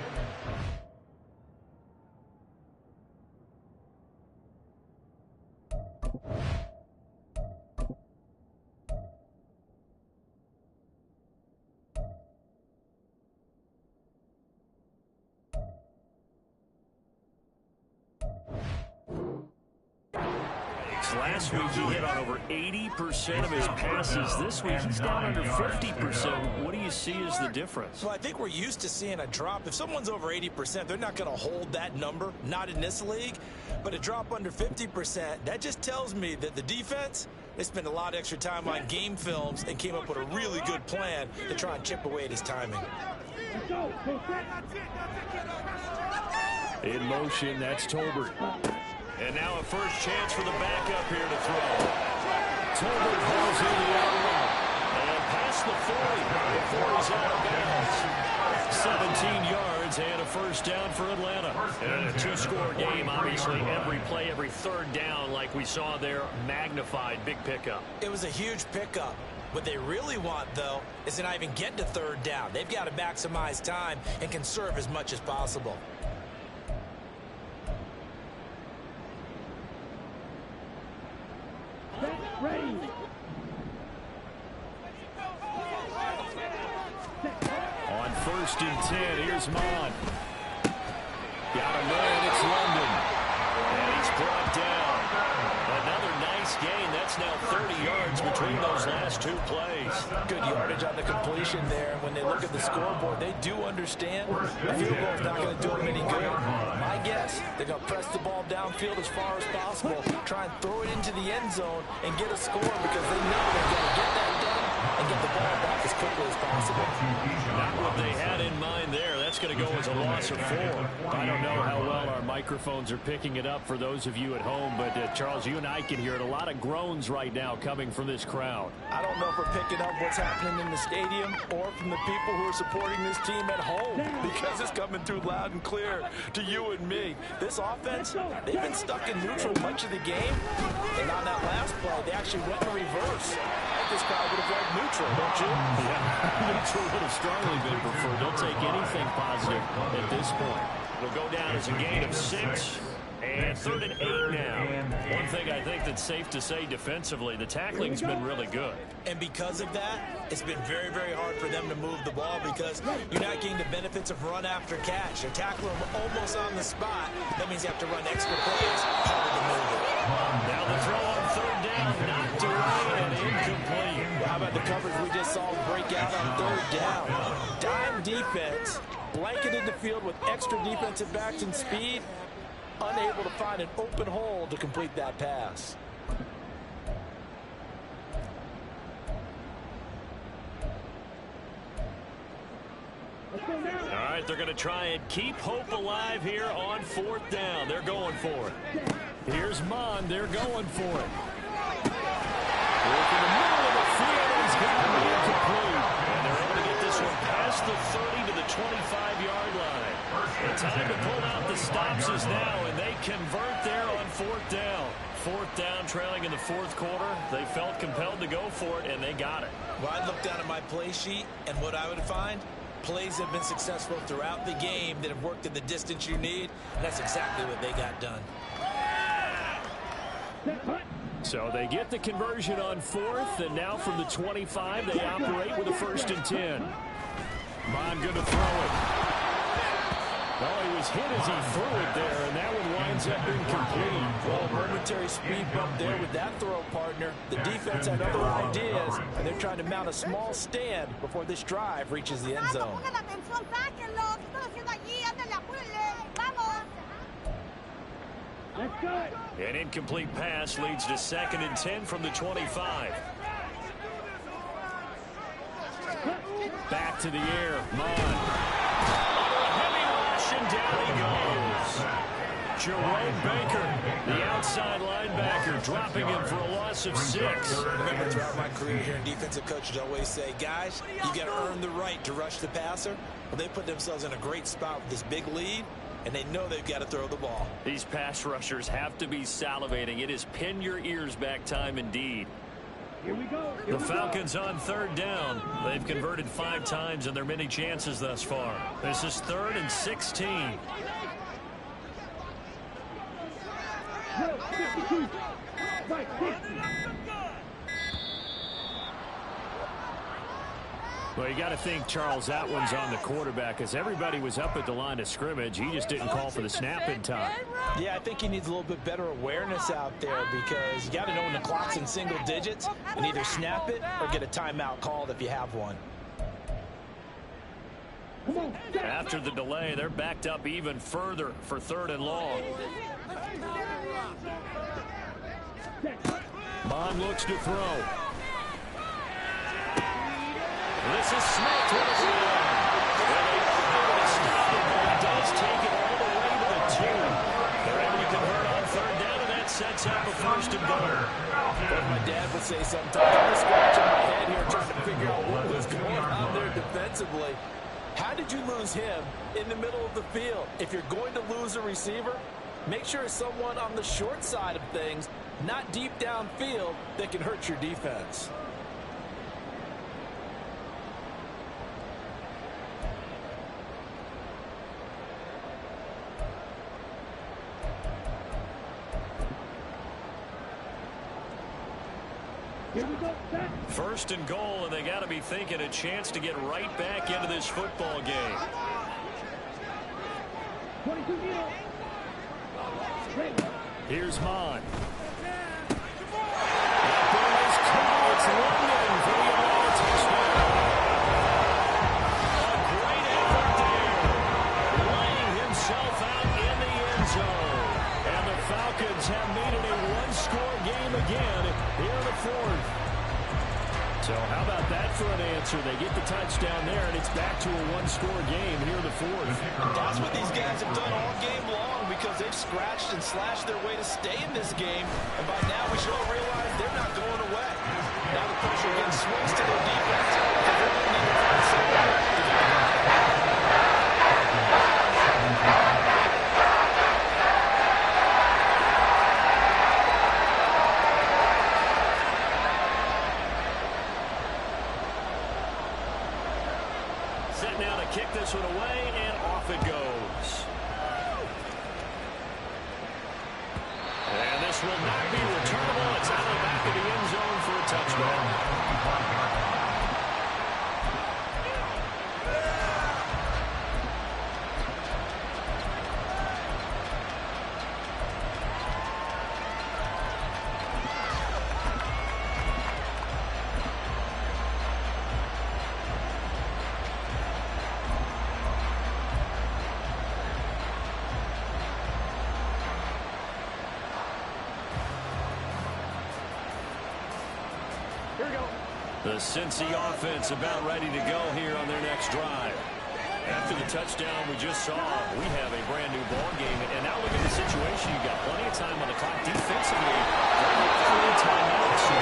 Last week he hit on over 80% of his passes. This week he's down under 50%. What do you see as the difference? Well, I think we're used to seeing a drop. If someone's over 80%, they're not going to hold that number, not in this league. But a drop under 50%, that just tells me that the defense, they spent a lot of extra time on game films and came up with a really good plan to try and chip away at his timing. In motion, that's Tolbert. And now a first chance for the backup here to throw. Tolbert hauls in the other one. And past the 40 before he's out of bounds. 17 yards and a first down for Atlanta. And a two-score game, obviously. Every play, every third down, like we saw there, magnified. Big pickup. It was a huge pickup. What they really want, though, is to not even get to third down. They've got to maximize time and conserve as much as possible. Ready. On 1st and 10, here's Mon. Got him there, and it's London. And he's brought down. Another nice gain. That's now 30 yards between those last two plays. Good yardage on the completion there. When they look at the scoreboard, they do understand a field goal is not going to do them any good. My guess, they're going to press the ball downfield as far as possible, try and throw it into the end zone and get a score because they know they're going to get that done and get the ball back as quickly as possible. Not what they had in mind there. That's going to go as a loss of 4. I don't know how well our microphones are picking it up for those of you at home, but Charles, you and I can hear it. A lot of groans right now coming from this crowd. I don't know if we're picking up what's happening in the stadium or from the people who are supporting this team at home because it's coming through loud and clear to you and me. This offense, they've been stuck in neutral much of the game, and on that last play, they actually went in reverse. I think this crowd would have liked neutral, don't you? Yeah, neutral would have strongly been preferred. They'll take anything positive at this point. We'll go down as a gain of 6. And 3rd and 8 now. One thing I think that's safe to say defensively, the tackling's been really good. And because of that, it's been very, very hard for them to move the ball because you're not getting the benefits of run after catch. You're tackling them almost on the spot. That means you have to run extra plays, harder to move it. Now the throw on 3rd down, knocked away and incomplete. How about the coverage we just saw break out on 3rd down? Dime defense, blanketed the field with extra defensive backs and speed, unable to find an open hole to complete that pass. All right, they're going to try and keep hope alive here on 4th down. They're going for it. Here's Mon. They're going for it. Work in the middle of the field. He's got to be incomplete. And they're able to get this one past the 30 to the 25-yard line. The time to pull out the stops is now, and they convert there on 4th down. 4th down, trailing in the 4th quarter. They felt compelled to go for it, and they got it. Well, I looked down at my play sheet, and what I would find, plays have been successful throughout the game that have worked in the distance you need, and that's exactly what they got done. So they get the conversion on 4th, and now from the 25, they operate with a 1st and 10. Mon going to throw it. Well, he was hit as he threw it there, and that one winds up incomplete. Well, momentary speed bump there with that throw, partner. The defense had other ideas, and they're trying to mount a small stand before this drive reaches the end zone. Let's go. An incomplete pass leads to 2nd and 10 from the 25. Back to the air. Mon. Heavy rush, and down he goes. Jerome Baker, the outside linebacker, dropping him for a loss of 6. Remember, throughout my career here in defensive coaches always say, guys, you got to earn the right to rush the passer. Well, they put themselves in a great spot with this big lead, and they know they've got to throw the ball. These pass rushers have to be salivating. It is pin your ears back time indeed. Here we go. The Falcons on 3rd down. They've converted 5 times in their many chances thus far. This is 3rd and 16. No, 52. Right, hit. Well, you got to think, Charles, that one's on the quarterback, as everybody was up at the line of scrimmage. He just didn't call for the snap in time. Yeah, I think he needs a little bit better awareness out there, because you got to know when the clock's in single digits and either snap it or get a timeout called if you have one. Come on. After the delay, they're backed up even further for 3rd and long. Mon looks to throw. This is Smith with a run. Well, they are able to stop it, but he does take it all the way to the 2. They're able to convert on 3rd down, and that sets up a 1st and goal. As my dad would say sometimes, I'm scratching my head here trying to figure out what was going on there defensively. How did you lose him in the middle of the field? If you're going to lose a receiver, make sure it's someone on the short side of things, not deep downfield, that can hurt your defense. Here we go. Back. 1st and goal, and they got to be thinking a chance to get right back into this football game. 22 meters. Here's Mon. That ball is caught. It's London for the Atlanta touchdown. A great effort there. Laying himself out in the end zone. And the Falcons have made it a one-score game again here in the 4th. So how about that for an answer? They get the touchdown there, and it's back to a one-score game here in the 4th. That's what these guys have done all game long, because they've scratched and slashed their way to stay in this game. And by now, we should all realize they're not going away. Now the pressure again swings to their defense. They really need to find someone to get the ball. Set now to kick this one away, and off it goes. And this will not be returnable. It's out of the back of the end zone for a touchdown. The Cincy offense about ready to go here on their next drive. After the touchdown we just saw, we have a brand new ball game. And now look at the situation. You've got plenty of time on the clock defensively. 3 timeouts. Do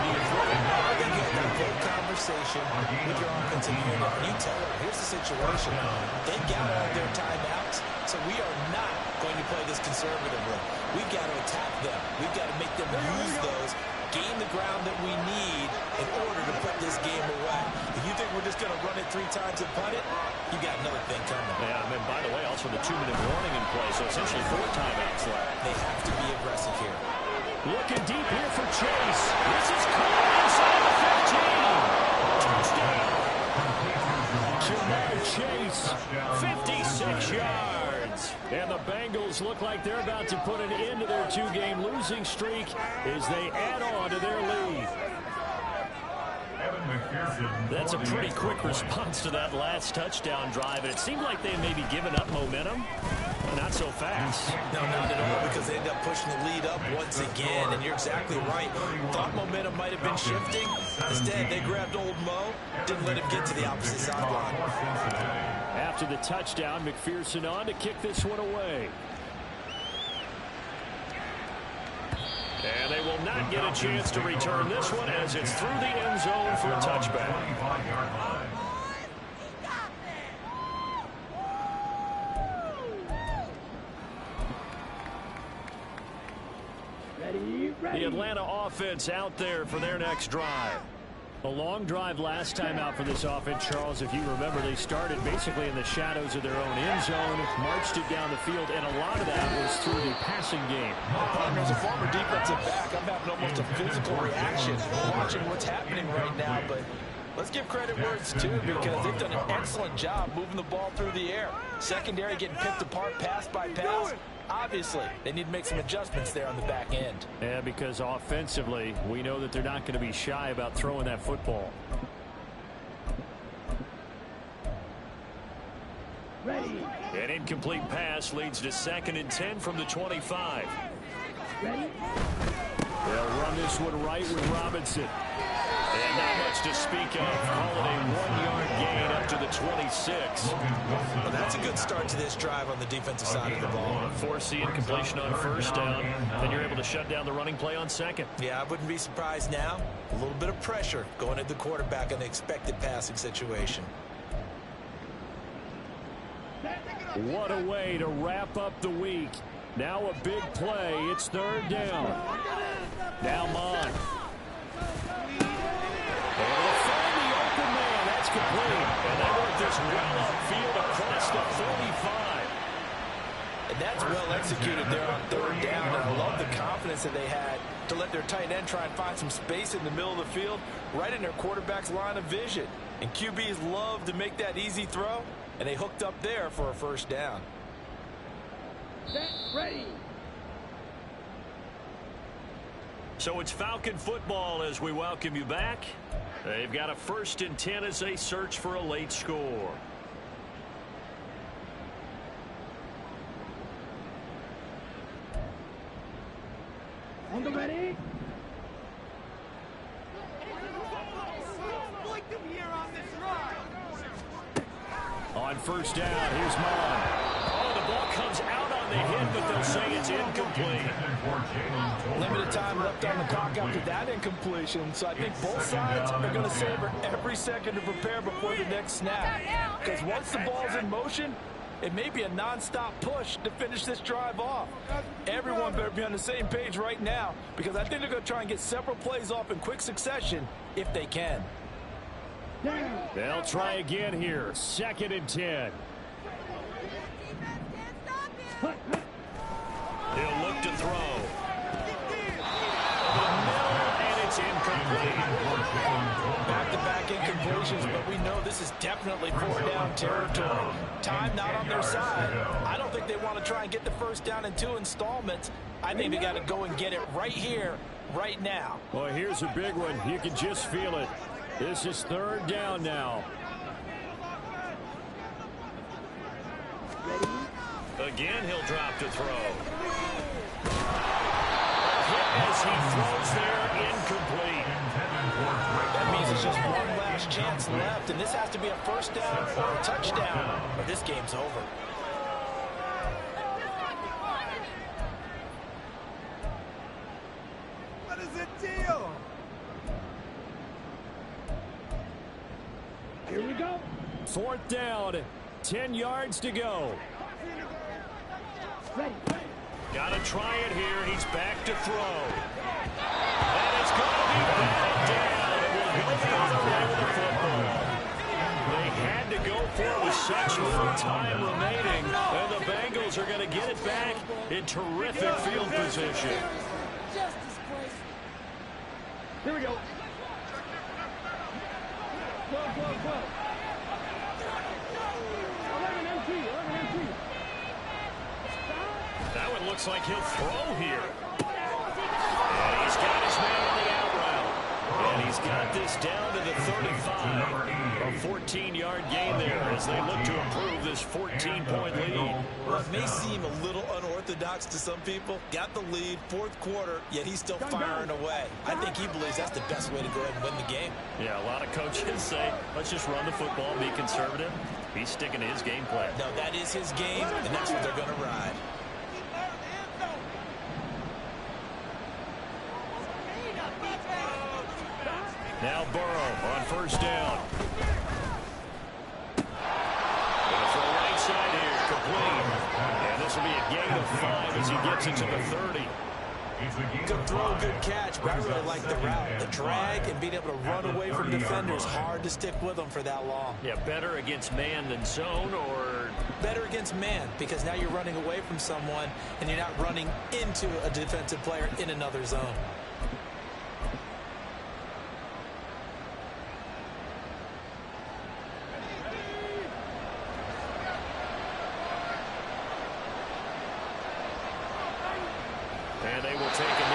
you throw it? You're going to get that full conversation with your offensive unit. And you tell them, here's the situation. They've got all their timeouts, so we are not going to play this conservatively. We've got to attack them. We've got to make them use those, gain the ground that we need in order to put this game away. If you think we're just going to run it 3 times and punt it, you got another thing coming. Yeah, and by the way, also the 2-minute warning in play, so essentially 4 timeouts left. They have to be aggressive here. Looking deep here for Chase. This is caught inside the 15. Jamar Chase, 56 yards. And the Bengals look like they're about to put an end to their 2-game losing streak as they add on to their lead. That's a pretty quick response to that last touchdown drive. And it seemed like they may be giving up momentum. not so fast. No, not at all, because they end up pushing the lead up once again. And you're exactly right. Thought momentum might have been shifting. Instead, they grabbed old Mo, didn't let him get to the opposite sideline. After the touchdown, McPherson on to kick this one away. And they will not get a chance to return this one as it's through the end zone for a touchback. The Atlanta offense out there for their next drive. A long drive last time out for this offense, Charles. If you remember, they started basically in the shadows of their own end zone, marched it down the field, and a lot of that was through the passing game. As a former defensive back, I'm having almost a physical reaction watching what's happening right now, but let's give credit where it's due, because they've done an excellent job moving the ball through the air. Secondary getting picked apart pass by pass. Obviously, they need to make some adjustments there on the back end. Yeah, because offensively, we know that they're not going to be shy about throwing that football. Ready. An incomplete pass leads to 2nd and 10 from the 25. Ready. They'll run this one right with Robinson. And not much to speak of. Call it a 1-yard gain up to the 26. Well, that's a good start to this drive on the defensive side of the ball. Force the incompletion on 1st down, and you're able to shut down the running play on 2nd. Yeah, I wouldn't be surprised now. A little bit of pressure going at the quarterback in the expected passing situation. What a way to wrap up the week. Now a big play. It's 3rd down. Now Mond. They'll find the open man. That's complete. And they work this well upfield across the 45. And that's well executed there on 3rd down. And I love the confidence that they had to let their tight end try and find some space in the middle of the field, right in their quarterback's line of vision. And QBs love to make that easy throw, and they hooked up there for a 1st down. Set. Ready. So it's Falcon football as we welcome you back. They've got a 1st and 10 as they search for a late score. On the ready. On 1st down, here's Mond. Oh, the ball comes out on the hit, but they'll say it's incomplete. Limited time left on the clock after that incompletion, so I think both sides are going to savor every second to prepare before the next snap. Because once the ball's in motion, it may be a non-stop push to finish this drive off. Everyone better be on the same page right now, because I think they're going to try and get several plays off in quick succession if they can. They'll try again here. 2nd and 10. He'll look to throw. And it's incomplete. Back-to-back incompletions, but we know this is definitely 4th down territory. Time not on their side. I don't think they want to try and get the 1st down in 2 installments. I think they got to go and get it right here, right now. Well, here's a big one. You can just feel it. This is 3rd down now. Again, he'll drop to throw. Hit as he throws there, incomplete. That means it's just one last chance left, and this has to be a 1st down or a touchdown, or this game's over. What is the deal? Here we go. 4th down, 10 yards to go. Ready. Got to try it here. He's back to throw. And it's going to be batted down. It will go the other way with the football. They had to go for it with such little time remaining. And the Bengals are going to get it back in terrific field position. Here we go. 12. 11 MT. That one looks like he'll throw here. And he's got his man on the out route. And he's got this down to the 35. A 14-yard gain there as they look to improve this this 14-point lead. Well, it may seem a little unorthodox to some people. Got the lead, fourth quarter, yet he's still firing away. I think he believes that's the best way to go ahead and win the game. Yeah, a lot of coaches say, let's just run the football and be conservative. He's sticking to his game plan. No, that is his game, and that's what they're going to ride. Now Burrow on first down. Gonna throw right side here, complete. And this will be a gain of 5 as he gets into the 30. Good throw, good catch, but I really like the route. The drag and being able to run away from defenders, hard to stick with them for that long. Yeah, better against man than zone, or? Better against man, because now you're running away from someone and you're not running into a defensive player in another zone. And they will take a